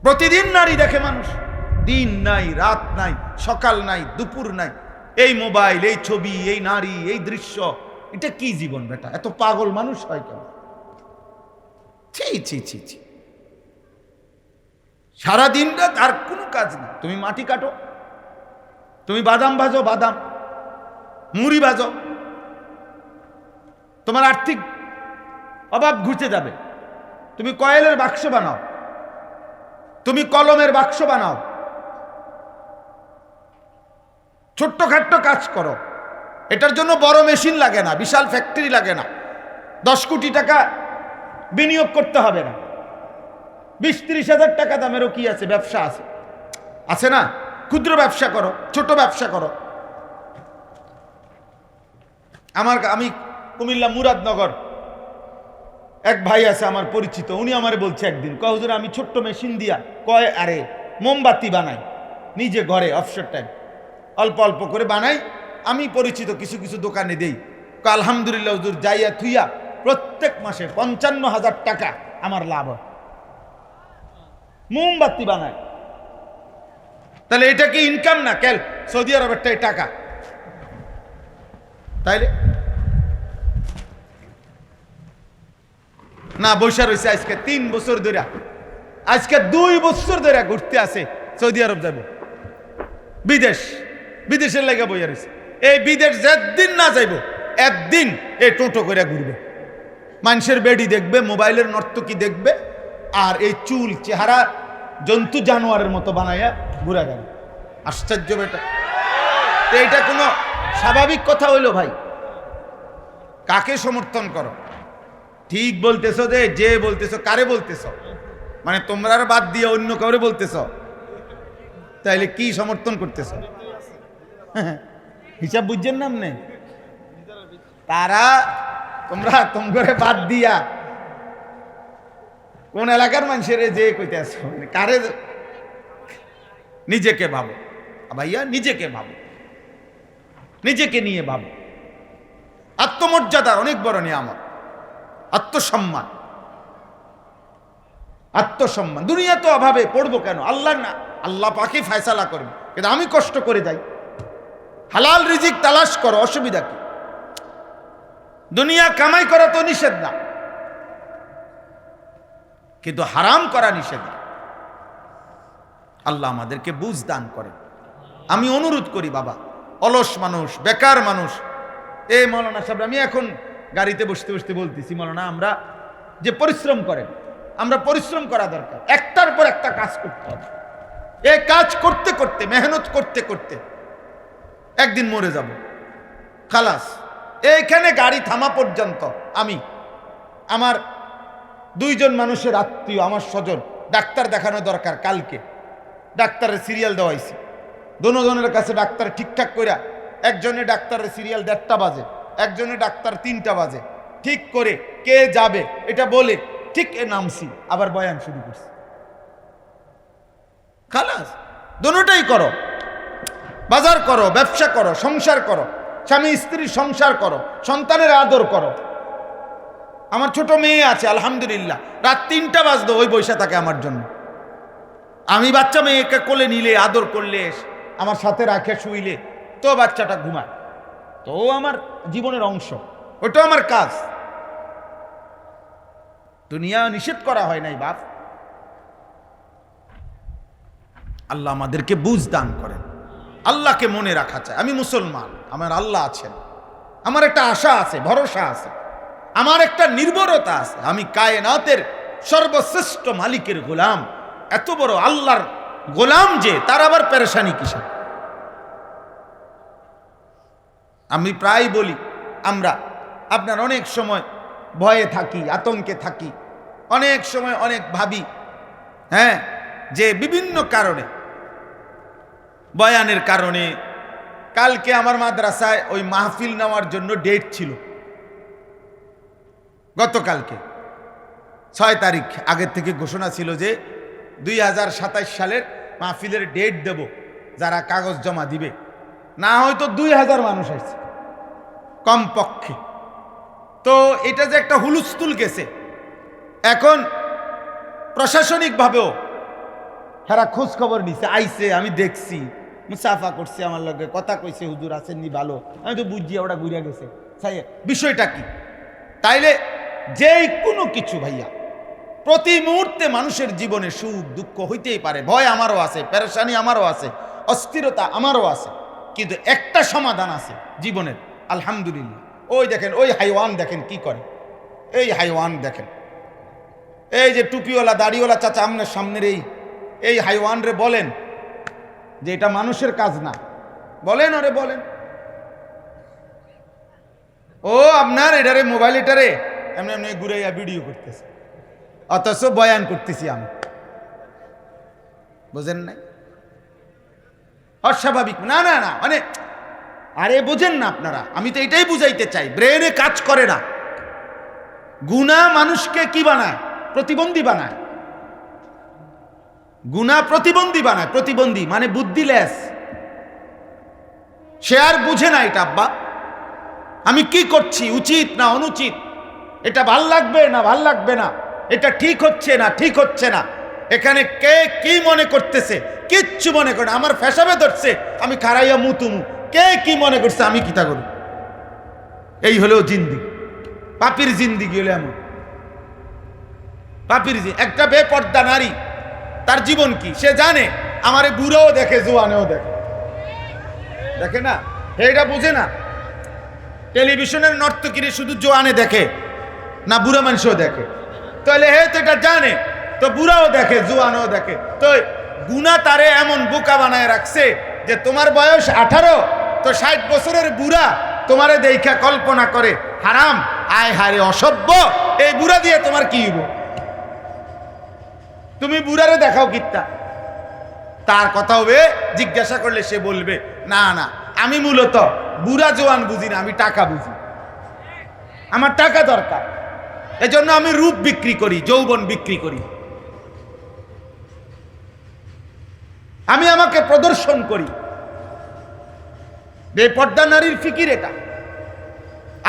প্রতিদিন নারী দেখে মানুষ, দিন নাই রাত নাই, সকাল নাই দুপুর নাই, এই মোবাইল, এই ছবি, এই নারী, এই দৃশ্য, এটা কি জীবন বেটা? এত পাগল মানুষ হয় কেন? ছি ছি ছি ছি। সারাদিন রাত আর কোনো কাজ নেই, তুমি মাটি কাটো, তুমি বাদাম ভাজো, বাদাম মুড়ি ভাজো, তোমার আর্থিক অভাব ঘুচে যাবে। তুমি কয়েলের বাক্স বানাও, তুমি কলমের বাক্স বানাও, ছোট্টখাট্ট কাজ করো। এটার জন্য বড় মেশিন লাগে না, বিশাল ফ্যাক্টরি লাগে না, 10 কোটি টাকা বিনিয়োগ করতে হবে না, 20-30 হাজার টাকা দামেরও কি আছে, ব্যবসা আছে, আছে না? ক্ষুদ্র ব্যবসা করো, ছোট ব্যবসা করো। আমি কুমিল্লা মুরাদনগর এক ভাই আছে আমার পরিচিত, উনি আমারে বলছে একদিন, কয় হুজুর আমি ছোট্ট মেশিন দিয়া, কয় আরে মোমবাতি বানাই নিজে ঘরে, অবসর টাইম অল্প অল্প করে বানাই, আমি পরিচিত কিছু কিছু দোকানে দেই। আলহামদুলিল্লাহ হুজুর, যাইয়া থুইয়া প্রত্যেক মাসে 55,000 টাকা আমার লাভ হয়, মোমবাতি বানায়। তাহলে এটা কি ইনকাম না? কেল সৌদি আরবেরটাই টাকা, তাইলে না বৈশা রয়েছে আজকে 3 বছর ধরে, আজকে 2 বছর ধরে ঘুরতে আছে সৌদি আরব যাব, বিদেশের লেগে বইয়া রয়েছে। এই বিদেশ যেদিন না যাইব একদিন এই টোটো করে ঘুরবে, মানুষের বেডি দেখবে, মোবাইলের নর্তকী দেখবে, আর এই চুল চেহারা জন্তু জানোয়ারের মতো বানাইয়া ঘুরা গেল। আশ্চর্য বেটা, এটা কোনো স্বাভাবিক কথা হইল ভাই? কাকে সমর্থন করো? ঠিক বলতেছো যে বলতেছো, কারে বলতেছো? মানে তোমরা বাদ দিয়ে অন্য কাউরে বলতেছ, তাইলে কি সমর্থন করতেছ? হিসাব বুঝছেন না? আপনি তারা তোমরা তোমরা বাদ দিয়া কোন এলাকার মানুষের যে কইতে আছো, কারে? নিজেকে ভাবো ভাইয়া, নিজেকে ভাবো, নিজেকে নিয়ে ভাবো। আত্মমর্যাদার অনেক বড় নিয়ামত, আত্মসম্মান। আত্মসম্মান দুনিয়া তো অভাবে পড়বো কেন? আল্লাহ না, আল্লাহ পাকে ফয়সালা করবে, কিন্তু আমি কষ্ট করে যাই, হালাল রিজিক তালাশ করো, অসুবিধা কি? দুনিয়া কামাই করা তো নিষেধ না, কিন্তু হারাম করা নিষেধ। আল্লাহ আমাদেরকে বুঝ দান করেন। আমি অনুরোধ করি বাবা, অলস মানুষ, বেকার মানুষ, এই মৌলানা সাহেব, আমি এখন গাড়িতে বসতে বসতে বলতেছি, মৌলানা আমরা যে পরিশ্রম করেন, আমরা পরিশ্রম করা দরকার, একটার পর একটা কাজ করতে হবে। এই কাজ করতে করতে, মেহনত করতে করতে একদিন মরে যাব, খালাস। এইখানে গাড়ি থামা পর্যন্ত আমি আমার 2 জন মানুষের আত্মীয়, আমার স্বজন, ডাক্তার দেখানো দরকার, কালকে ডাক্তারের সিরিয়াল দেওয়াইছি, দোনোজনের কাছে ডাক্তার ঠিকঠাক কইরা, একজনের ডাক্তারের সিরিয়াল 1:30 বাজে, একজনের ডাক্তার 3টা বাজে, ঠিক করে কে যাবে এটা বলে ঠিক এ নামছি, আবার বয়ান শুরু করছি, খালাস। দোনোটাই করো, বাজার করো, ব্যবসা করো, সংসার করো, স্বামী স্ত্রী সংসার করো, সন্তানের আদর করো, আমার ছোট মেয়ে আছে আলহামদুলিল্লাহ, রাত 3টা বাজতো ওই বৈশা থাকে আমার জন্য। আমি বাচ্চা মেয়েকে কোলে নিলে, আদর করলে, আমার সাথে রাখে শুইলে তো বাচ্চাটা ঘুমায়, তো আমার জীবনের অংশ, ওটাও আমার কাজ। দুনিয়া নিষেধ করা হয় নাই বাপ। আল্লাহ আমাদেরকে বুঝ দান করেন, আল্লাহকে মনে রাখা চায়। আমি মুসলমান, আমার আল্লাহ আছেন, আমার একটা আশা আছে, ভরসা আছে, আমার একটা নির্ভরতা আছে। আমি কায়নাতের সর্বশ্রেষ্ঠ মালিকের গোলাম, এত বড় আল্লাহর গোলাম যে, তার আবার পেরেশানি কিসের? আমি প্রায় বলি, আমরা আপনার অনেক সময় ভয়ে থাকি, আতঙ্কে থাকি, অনেক সময় অনেক ভাবি, হ্যাঁ, যে বিভিন্ন কারণে, বয়ানের কারণে। কালকে আমার মাদ্রাসায় ওই মাহফিল নেওয়ার জন্য ডেট ছিল, গতকালকে 6 তারিখ আগের থেকে ঘোষণা ছিল যে 2027 সালের মাহফিলের ডেট দেব, যারা কাগজ জমা দিবে। না হয়তো 2000 মানুষ আসছে কমপক্ষে। তো এটা যে একটা হুলস্থুল গেছে, এখন প্রশাসনিকভাবেও হেরা খোঁজ খবর নিছে, আইছে, আমি দেখছি, মুসাফা করছে, আমার লগে কথা কইছে, হুজুর আছেননি ভালো, আমি তো বুঝছি ওটা ঘুরিয়া গেছে। বিষয়টা কি? তাইলে যেই কোনো কিছু ভাইয়া, প্রতি মুহূর্তে মানুষের জীবনে সুখ দুঃখ হইতেই পারে, ভয় আমারও আছে, পেরেশানি আমারও আছে, অস্থিরতা আমারও আছে, কিন্তু একটা সমাধান আছে জীবনের, আলহামদুলিল্লাহ। ওই দেখেন, ওই হাইওয়ান দেখেন কি করে, এই হাইওয়ান দেখেন, এই যে টুপিওয়ালা দাড়িওয়ালা চাচা আপনার সামনের এই হাইওয়ান রে বলেন যে এটা মানুষের কাজ না, বলেন ওরে, বলেন ও আপনার এটারে মোবাইল এটারে এমনি এমনি ঘুরাইয়া ভিডিও করতেছে, অথচ বয়ান করতেছি আমি, বুঝেন নাই? অস্বাভাবিক না, না না, মানে আরে বোঝেন না আপনারা, আমি তো এটাই বুঝাইতে চাই, ব্রেনে কাজ করে না। গুনাহ মানুষকে কি বানায়? প্রতিবন্ধী বানায়। গুনাহ প্রতিবন্ধী বানায়, প্রতিবন্ধী মানে বুদ্ধিলেস। সে আর বুঝে না এটা, আব্বা আমি কি করছি, উচিত না অনুচিত, এটা ভাল লাগবে না ভাল লাগবে না, এটা ঠিক হচ্ছে না ঠিক হচ্ছে না, এখানে কে কি মনে করতেছে, কিচ্ছু মনে করে না। আমার ফেসাবে ধরছে, আমি খারাইয়া মুতুমু, কে কি মনে করছে, আমি কিতা করব? এই হলেও জিন্দিগি, পাপির জিন্দিগি হলে এমন, পাপির। একটা বেপর্দা নারী, তার জীবন কি সে জানে? আমারে বুড়াও দেখে, জোয়ানেও দেখে, দেখে না, এটা বুঝে না। টেলিভিশনের নর্তকীরে শুধু জোয়ানে দেখে না, বুড়া মানুষও দেখে, তাহলে হে তো এটা জানে, তো বুড়াও দেখে, জোয়ানও দেখে। তো গুনাহ তারে এমন বোকা বানায় রাখছে যে তোমার বয়স 18, তো 60 বছরের বুড়া তোমারে দেখা কল্পনা করে হারাম, আয় হারে অসভ্য, এই বুড়া দিয়ে তোমার কি হইব? তুমি বুড়ারে দেখাও কিত্তা? তার কথা হবে, জিজ্ঞাসা করলে সে বলবে না না, আমি মূলত বুড়া জোয়ান বুঝি না, আমি টাকা বুঝি, আমার টাকা দরকার, এজন্য আমি রূপ বিক্রি করি, যৌবন বিক্রি করি, আমি আমাকে প্রদর্শন করি। বেপর্দা নারীর ফিকির এটা।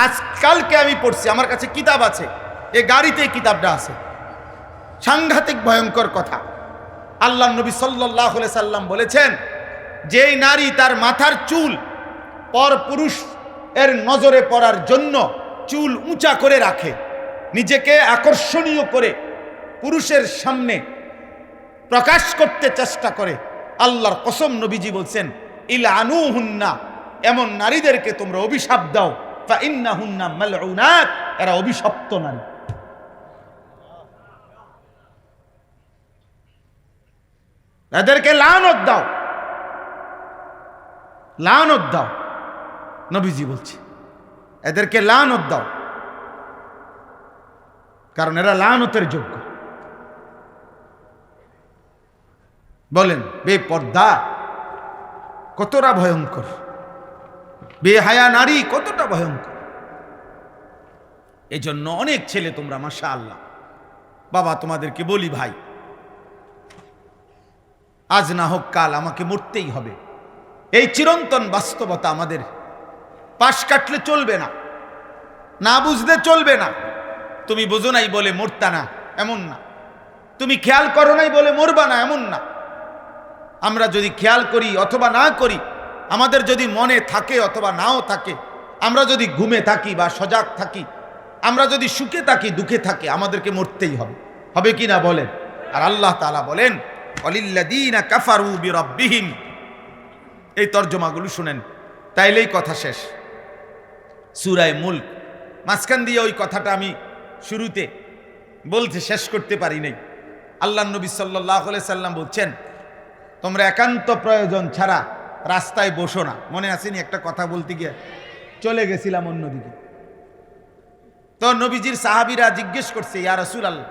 আজকালকে আমি পড়ছি, আমার কাছে কিতাব আছে, এই গাড়িতে কিতাবটা আছে, সাংঘাতিক ভয়ঙ্কর কথা। আল্লাহ নবী সাল্লাল্লাহু আলাইহি সাল্লাম বলেছেন, যেই নারী তার মাথার চুল পর পুরুষ এর নজরে পড়ার জন্য চুল উঁচা করে রাখে, নিজেকে আকর্ষণীয় করে পুরুষের সামনে প্রকাশ করতে চেষ্টা করে, আল্লাহর কসম নবীজি বলছেন, ইলআনুহুন্না, এমন নারীদেরকে তোমরা অভিশাপ দাও, ফা ইন্নাহুন্না মালউনাত, এরা অভিশপ্ত নারী। এদেরকে লানত দাও, লানত দাও, নবীজি বলছে এদেরকে লানত দাও, কারণ এরা লানতের যোগ্য। বলেন বেপর্দা কতটা ভয়ঙ্কর, বেহায়া নারী কতটা ভয়ঙ্কর। এজন্য অনেক ছেলে তোমরা মাশাআল্লাহ, বাবা তোমাদেরকে বলি ভাই, আজ না হোক কাল আমাকে মরতেই হবে, এই চিরন্তন বাস্তবতা আমাদের পাশ কাটলে চলবে না, না বুঝলে চলবে না। তুমি বুঝো নাই বলে মরতা না, এমন না। তুমি খেয়াল করো নাই বলে মরবা না, এমন না। আমরা যদি খেয়াল করি অথবা না করি, আমাদের যদি মনে থাকে অথবা নাও থাকে, আমরা যদি ঘুমে থাকি বা সজাগ থাকি, আমরা যদি সুখে থাকি দুঃখে থাকি, আমাদেরকে মরতেই হবে, হবে কি না বলেন? আর আল্লাহ তাআলা বলেন ওয়ালিল্লাযীনা কাফারু বিরাব্বিহিম, এই তর্জমাগুলো শুনেন, তাইলেই কথা শেষ। সূরা মুলক, মাঝখান দিয়ে ওই কথাটা আমি শুরুতে বলতে শেষ করতে পারি নাই। আল্লাহ নবী সাল্লাল্লাহু আলাইহি সাল্লাম বলছেন, তোমরা একান্ত প্রয়োজন ছাড়া রাস্তায় বসো না। মনে আসেনি একটা কথা বলতে গিয়ে চলে গেছিলাম অন্যদিকে। তো নবীজির সাহাবীরা জিজ্ঞেস করছে, ইয়া রাসূলুল্লাহ,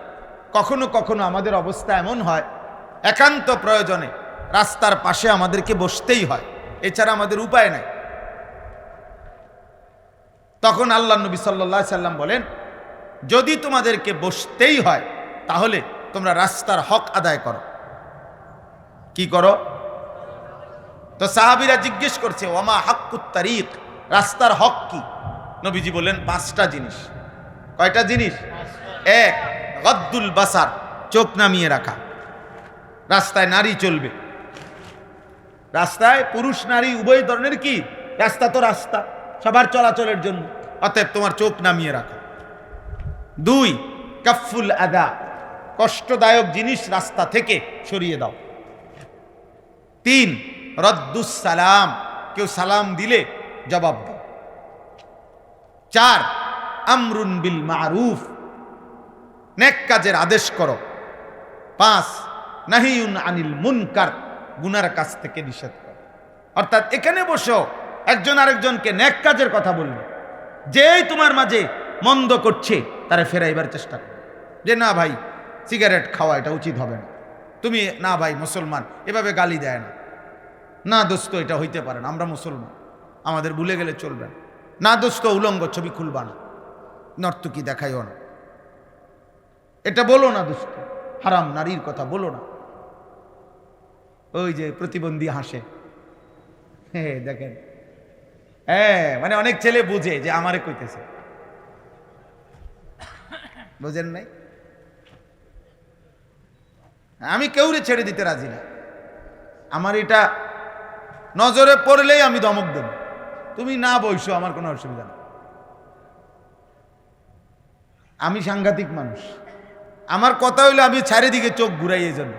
কখনো কখনো আমাদের অবস্থা এমন হয় একান্ত প্রয়োজনে রাস্তার পাশে আমাদেরকে বসতেই হয়, এছাড়া আমাদের উপায় নাই। তখন আল্লাহ নবী সাল্লাল্লাহু আলাইহি সাল্লাম বলেন, যদি তোমাদেরকে বসতেই হয় তাহলে তোমরা রাস্তার হক আদায় করো। কি করো? তো সাহাবীরা জিজ্ঞেস করছে, ওয়ামা হাক্কুত তারিক, রাস্তার হক কি? নবীজি বললেন 5টা জিনিস। কয়টা জিনিস? 1, গদ্দুল বাসার, চোখ নামিয়ে রাখা। রাস্তায় নারী চলবে, রাস্তায় পুরুষ নারী উভয় ধরনের কি, রাস্তা তো রাস্তা সবার চলাচলের জন্য, অতএব তোমার চোখ নামিয়ে রাখো। 2, কাফুল আদা, কষ্টদায়ক জিনিস রাস্তা থেকে সরিয়ে দাও। 3, রদ্দুস সালাম, কেউ সালাম দিলে জবাব দাও। 4, আমরুন বিল মারুফ, নেক কাজের আদেশ করো। 5, নাহিউন আনিল মুনকার, গুনার কাজ থেকে নিষেধ করো। অর্থাৎ এখানে বসো, একজন আরেকজনকে নেক কাজের কথা বলবে, যেই তোমার মাঝে মন্দ করছে তারা ফেরাইবার চেষ্টা করো, যে না ভাই সিগারেট খাওয়া এটা উচিত হবে না, তুমি না ভাই মুসলমান এভাবে গালি দেয় না, না দোস্ত এটা হইতে পারে না, আমরা মুসলমান, আমাদের ভুলে গেলে চলবে না, দোস্ত উলঙ্গ ছবি খুলবা না, নর্তকী দেখাইও না, এটা বলো না দোস্ত, হারাম নারীর কথা বলো না। ওই যে প্রতিবন্ধী হাসে, হ্যাঁ দেখেন, হ্যাঁ মানে অনেক ছেলে বুঝে যে আমারে কইতেছে, বুঝেন নাই? আমি কেউরে ছেড়ে দিতে রাজি না, আমার এটা নজরে পড়লেই আমি ধমক দেব, তুমি না বইসো, আমার কোনো অসুবিধা নেই। আমি সাংঘাতিক মানুষ, আমার কথা হইলো আমি চারিদিকে চোখ ঘুরাই, এই জন্য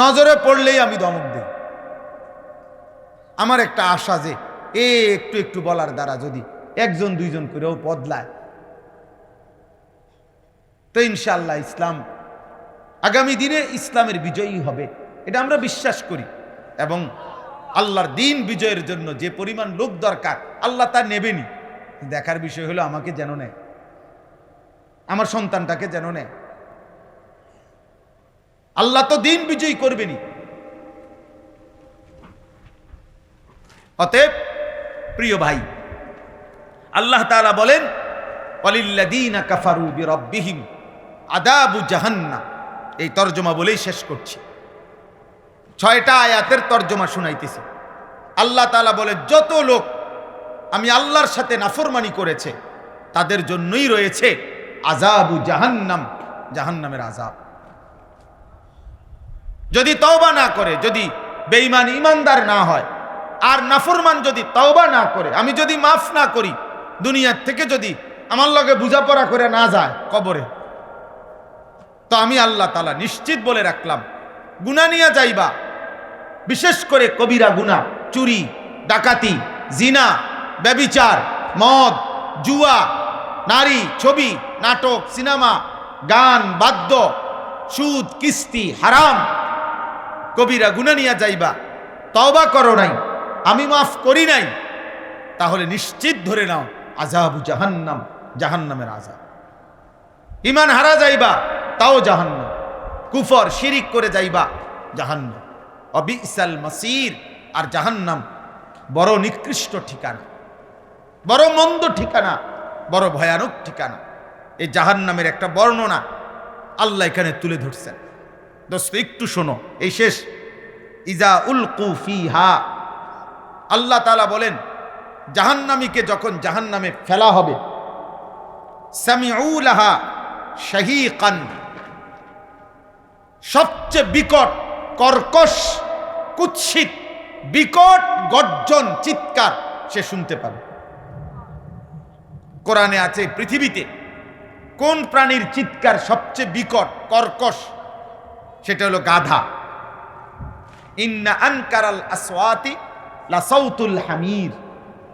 নজরে পড়লেই আমি ধমক দিই। আমার একটা আশা যে একটু একটু বলার দ্বারা যদি 1জন 2জন করেও বদলায়, তো ইনশাআল্লাহ ইসলাম আগামী দিনে ইসলামের বিজয়ী হবে, এটা আমরা বিশ্বাস করি। এবং আল্লাহর দিন বিজয়ের জন্য যে পরিমাণ লোক দরকার আল্লাহ তা নেবেনি। দেখার বিষয় হলো আমাকে যেন নেয়, আমার সন্তানটাকে যেন নেয়। আল্লাহ তো দিন বিজয়ী করবেনি। অতএব প্রিয় ভাই, আল্লাহ তাআলা বলেন ওয়ালিল্লাযীনা কাফারু বিরাব্বিহিম আযাবু জাহান্নাম। এই তরজমা বলেই শেষ করছি। 6টা আয়াতের তরজমা শুনাইতেছি। আল্লাহ তাআলা বলে, যত লোক আমি আল্লাহর সাথে নাফরমানি করেছে তাদের জন্যই রয়েছে আযাবু জাহান্নাম, জাহান্নামের আযাব। যদি তওবা না করে, যদি বেঈমান ইমানদার না হয়, আর নাফরমান যদি তওবা না করে, আমি যদি মাফ না করি, দুনিয়ার থেকে যদি আমার লগে বুঝাপড়া করে না যায় কবরে, তো আমি আল্লাহ তাআলা নিশ্চিত বলে রাখলাম, গুনাহ নিয়ে যাইবা, বিশেষ করে কবিরা গুনাহ, চুরি, ডাকাতি, জিনা, ব্যভিচার, মদ, জুয়া, নারী, ছবি, নাটক, সিনেমা, গান, বাদ্য, সুদ, কিস্তি, হারাম, কবিরা গুনাহ নিয়ে যাইবা, তওবা করো নাই, আমি মাফ করি নাই, তাহলে নিশ্চিত ধরে নাও আযাবু জাহান্নাম, জাহান্নামের আযাব। ঈমান হারা যাইবা, তাও জাহান্নাম। কুফর শিরিক করে যাইবা, জাহান্নাম। অবিসাল মাসির, আর জাহান্নাম বড় নিকৃষ্ট ঠিকানা, বড় মন্দ ঠিকানা, বড় ভয়ানক ঠিকানা। এই জাহান্নামের একটা বর্ণনা আল্লাহ এখানে তুলে ধরছেন। দোস্ত একটু শোনো, এই শেষ। ইজা উলকু ফিহা, আল্লাহ তাআলা বলেন জাহান্নামীকে যখন জাহান্নামে ফেলা হবে, সামিউ লাহা শাহীকান, সবচেয়ে বিকট, কর্কশ, কুৎসিত, বিকট গর্জন, চিৎকার সে শুনতে পাবে। কোরআনে আছে পৃথিবীতে কোন প্রাণীর চিৎকার সবচেয়ে বিকট, কর্কশ, সেটা হলো গাধা। ইন্না আনকারাল আসওয়াতি লাসাউতুল হামির,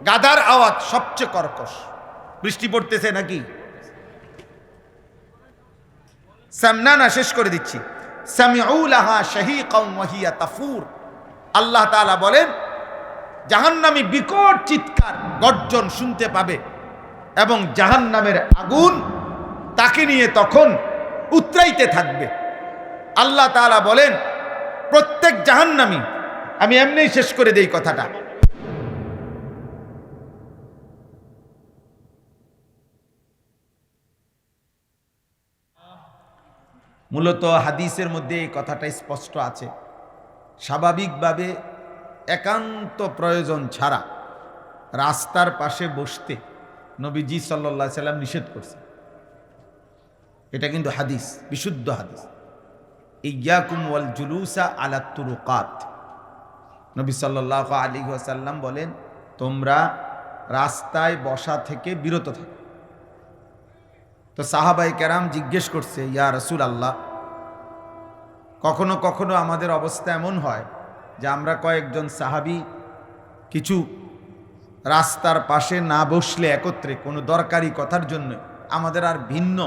গাধার আওয়াজ সবচেয়ে কর্কশ। বৃষ্টি পড়তেছে নাকি? সামনা শেষ করে দিচ্ছি। সামিউ লাহা শাহীকান ওয়া হিয়া তাফুর, আল্লাহ তাআলা বলেন জাহান্নামী বিকট চিৎকার, গর্জন শুনতে পাবে এবং জাহান্নামের আগুন তাকে নিয়ে তখন উতরাইতে থাকবে। আল্লাহ তাআলা বলেন প্রত্যেক জাহান্নামী, আমি এমনিই শেষ করে দেই কথাটা, মূলত হাদিসের মধ্যে এই কথাটা স্পষ্ট আছে। স্বাভাবিকভাবে একান্ত প্রয়োজন ছাড়া রাস্তার পাশে বসতে নবীজি সাল্লাল্লাহু আলাইহি সাল্লাম নিষেধ করছে। এটা কিন্তু হাদিস, বিশুদ্ধ হাদিস। ইয়াকুম ওয়াল জুলুসা আলা তুরুকাত, নবী সাল্লাল্লাহু আলাইহি ওয়াসাল্লাম বলেন তোমরা রাস্তায় বসা থেকে বিরত থাকো। তো সাহাবায়ে কেরাম জিজ্ঞেস করছে, ইয়া রাসূলুল্লাহ, কখনো কখনো আমাদের অবস্থা এমন হয় যে আমরা কয়েকজন সাহাবী কিছু রাস্তার পাশে না বসলে একত্রে কোনো দরকারি কথার জন্য আমাদের আর ভিন্ন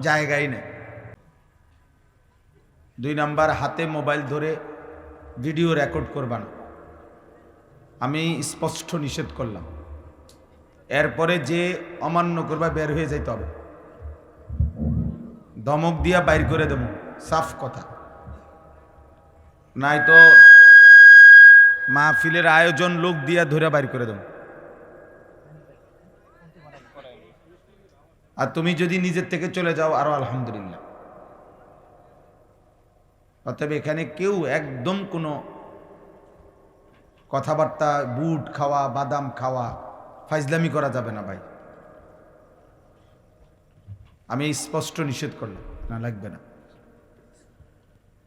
জায়গায় নেই। 2 নাম্বার, হাতে মোবাইল ধরে ভিডিও রেকর্ড করবা না, আমি স্পষ্ট নিষেধ করলাম। এরপরে যে অমান্য করবা বের হয়ে যাইতে হবে, ধমক দিয়া বাইর করে দেব, সাফ কথা। নাই তো মাহফিলের আয়োজন লোক দিয়া ধরে বাইর করে দেব। আর তুমি যদি নিজের থেকে চলে যাও আরো আলহামদুলিল্লাহ। অতএব এখানে কেউ একদম কোনো কথাবার্তা, বুট খাওয়া, বাদাম খাওয়া, ফাইজলামি করা যাবে না ভাই। আমি স্পষ্ট নিষেধ করলাম, না লাগবে না,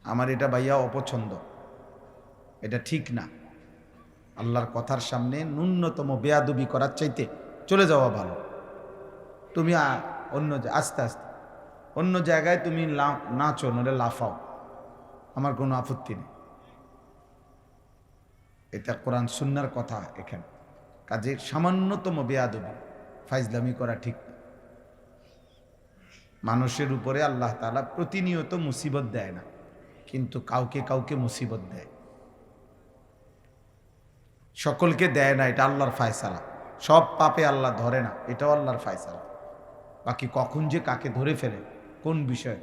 আমার এটা ভাইয়া অপছন্দ, এটা ঠিক না। আল্লাহর কথার সামনে ন্যূনতম বেয়াদবি করার চাইতে চলে যাওয়া ভালো। তুমি অন্য আস্তে আস্তে অন্য জায়গায় তুমি নাচো, নইলে লাফাও, আমার কোনো আপত্তি নেই। এটা কোরআন সুন্নাহর কথা এখানে। কাজে সামান্যতম বেয়াদবি, ফাইজলামি করা ঠিক না। মানুষের উপরে আল্লাহ তাআলা প্রতিনিয়ত মুসিবত দেয় না, কিন্তু কাউকে কাউকে মুসিবত দেয়। সকলকে দেয় না, এটা আল্লাহর ফায়সালা। সব পাপে আল্লাহ ধরে না, এটাও আল্লাহর ফায়সালা। বাকি কখন যে কাকে ধরে ফেলে, কোন বিষয়,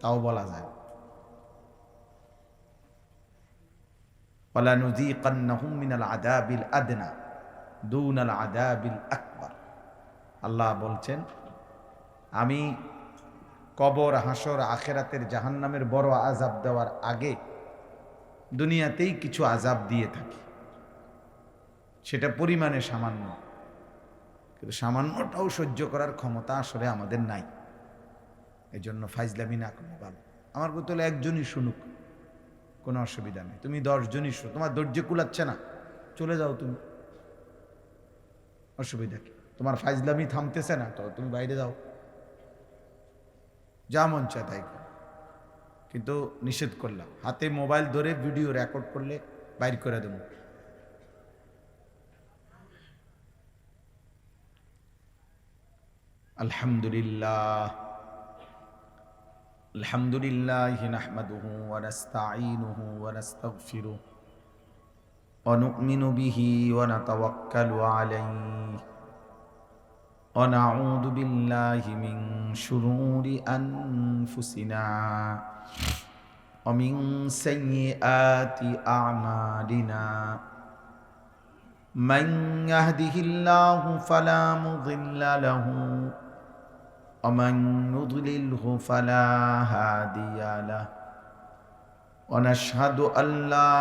তাও বলা যায়। ওয়ালানুযীকান্নাহুম মিনাল আযাবিল আদনা দুনাল আযাবিল আকবার। আল্লাহ বলছেন আমি কবর, হাসর, আখিরাতের জাহান্নামের বড় আযাব দেওয়ার আগে দুনিয়াতেই কিছু আযাব দিয়ে থাকি। সেটা পরিমাণে সামান্য, কিন্তু সামান্যটাও সহ্য করার ক্ষমতা আসলে আমাদের নাই। এই জন্য ফাইজলামি না করলে ভালো। আমার কথা হলো একজনই শুনুক, কোনো অসুবিধা নেই। তুমি 10 জনই শুনো, তোমার ধৈর্য কুলাচ্ছে না, চলে যাও তুমি, অসুবিধা কি? তোমার ফাইজলামি থামতেছে না তো তুমি বাইরে যাও, যা মন চায় তাই করো। কিন্তু নিষেধ করলাম, হাতে মোবাইল ধরে ভিডিও রেকর্ড করলে বাইর করে দেবো। আলহামদুলিল্লাহ, আলহামদুলিল্লাহ নাহমাদুহু ওয়া নাস্তাঈনুহু ওয়া নাস্তাগফিরুহু ওয়া নু'মিনু বিহি ওয়া নাতাওয়াক্কালু আলাইহি ওয়া নাউযু বিল্লাহি মিন শুরুরি আনফুসিনা ওয়া মিন সাইয়্যাতি আ'মালিনা। মান ইয়াহদিহিল্লাহু ফালা মুযিল্লা লাহু ومن يضلله فلا هادي له ونشهد أن لا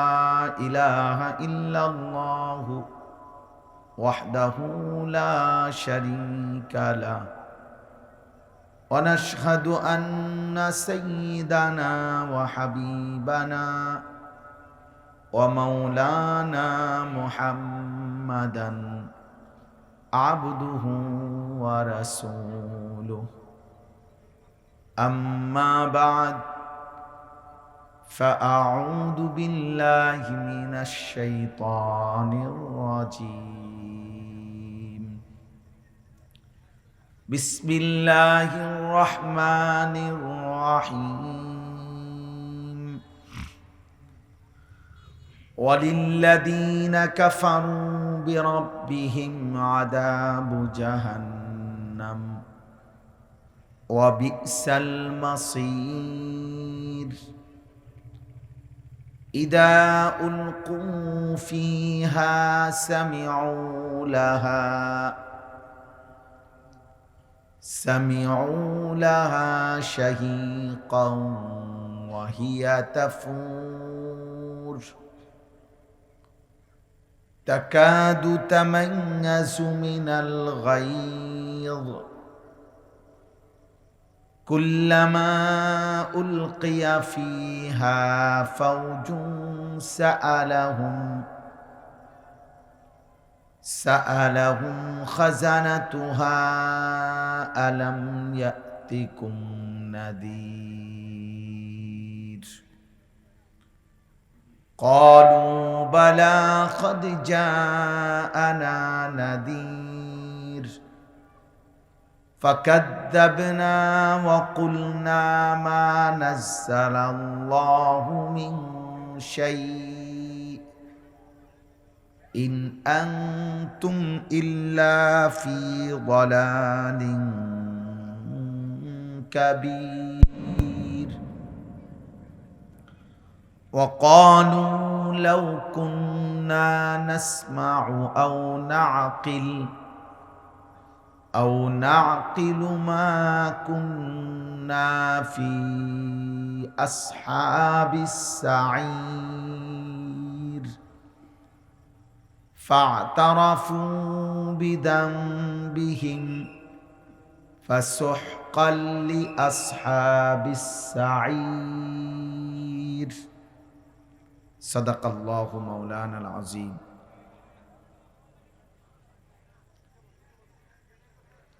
إله إلا الله وحده لا شريك له ونشهد أن سيدنا وحبيبنا ومولانا محمدا عبده ورسوله أما بعد فأعوذ بالله من الشيطان الرجيم بسم الله الرحمن الرحيم وللذين كفروا بربهم عذاب جهنم وبئس المصير إذا ألقوا فيها سمعوا لها شهيقا وهي تفور تكاد تميز من الغيظ كلما ألقي فيها فوج سألهم خزنتها ألم يأتكم نذير قالوا بلى قد جاءنا نذير فكذبنا وقلنا ما نزل الله من شيء إن أنتم إلا في ضلال كبير وقالوا لو كنا نسمع أو نعقل ما كنا في أصحاب السعير فاعترفوا بذنبهم فسحقا لأصحاب السعير صدق الله مولانا العظيم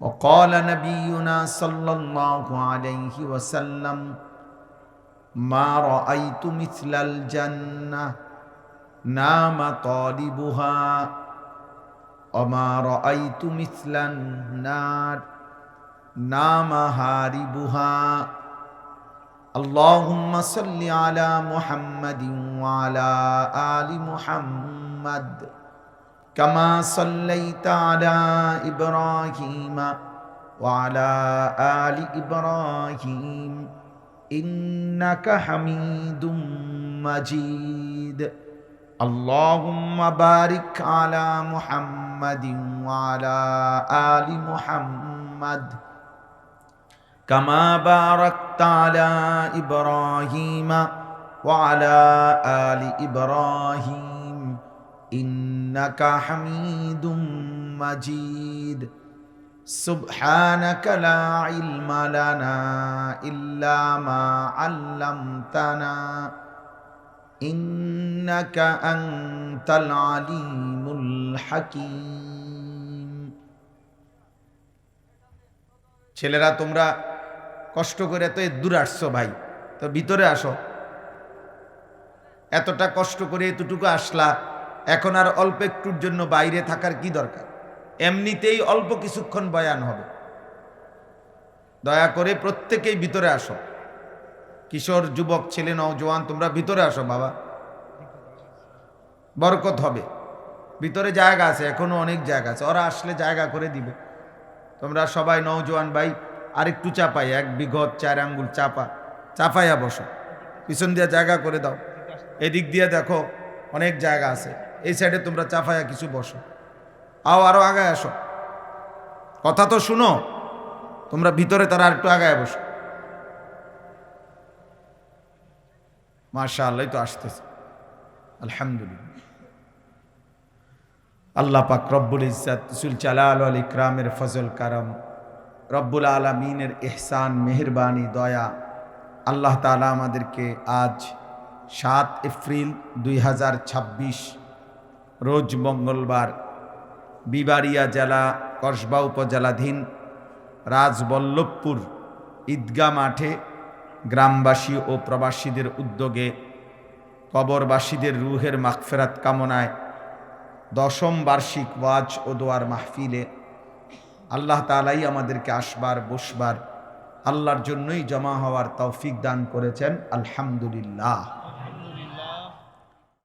وقال نبينا صلى الله عليه وسلم ما رأيت مثل الجنة نام طالبها وما رأيت مثل النار نام هاربها اللهم صل على محمد وعلى آل محمد كما صليت على إبراهيم وعلى آل إبراهيم إنك حميد مجيد اللهم بارك على محمد وعلى آل محمد كما باركت على إبراهيم وعلى آل إبراهيم إنك حميد مجيد سبحانك لا علم لنا إلا ما علمتنا إنك أنت العليم الحكيم ছেলেরা তোমরা কষ্ট করে তো দূর আসছো ভাই, তো ভিতরে আসো। এতটা কষ্ট করে এতটুকু আসলা, এখন আর অল্প একটুর জন্য বাইরে থাকার কি দরকার? এমনিতেই অল্প কিছুক্ষণ বয়ান হবে। দয়া করে প্রত্যেকেই ভিতরে আসো। কিশোর, যুবক, ছেলে, নওজোয়ান, তোমরা ভিতরে আসো বাবা, বরকত হবে। ভিতরে জায়গা আছে, এখনো অনেক জায়গা আছে, ওরা আসলে জায়গা করে দিবে। তোমরা সবাই নওজোয়ান ভাই আরেকটু চাপাই, 1 বিঘত 4 আঙ্গুল চাপাইয়া বসো, পিছন দিয়ে জায়গা করে দাও। এদিক দিয়ে দেখো অনেক জায়গা আছে, এই সাইডে তোমরা চাপাইয়া কিছু বসো। আরো আগায় আসো, কথা তো শুনো। তোমরা ভিতরে, তারা আর একটু আগায় বসো। মাশাআল্লাহ, তো আসতেছে, আলহামদুলিল্লাহ। আল্লাহ পাক রব্বুল ইজ্জত, রাসূল জালাল ওয়াল ইকরামের ফজল কারাম, রব্বুল আলামিনের ইহসান, মেহেরবানি, দয়া, আল্লাহ তাআলা আমাদেরকে আজ 7 এপ্রিল 2026 রোজ মঙ্গলবার বিবাড়িয়া জেলা কসবা উপজেলাধীন রাজবল্লভপুর ঈদগাহ মাঠে গ্রামবাসী ও প্রবাসীদের উদ্যোগে কবরবাসীদের রুহের মাগফিরাত কামনায় 10ম বার্ষিক ওয়াজ ও দোয়ার মাহফিলে আল্লাহ তাআলাই আমাদেরকে আসবার বসবার, আল্লাহর জন্যই জমা হওয়ার তৌফিক দান করেছেন। আলহামদুলিল্লাহ।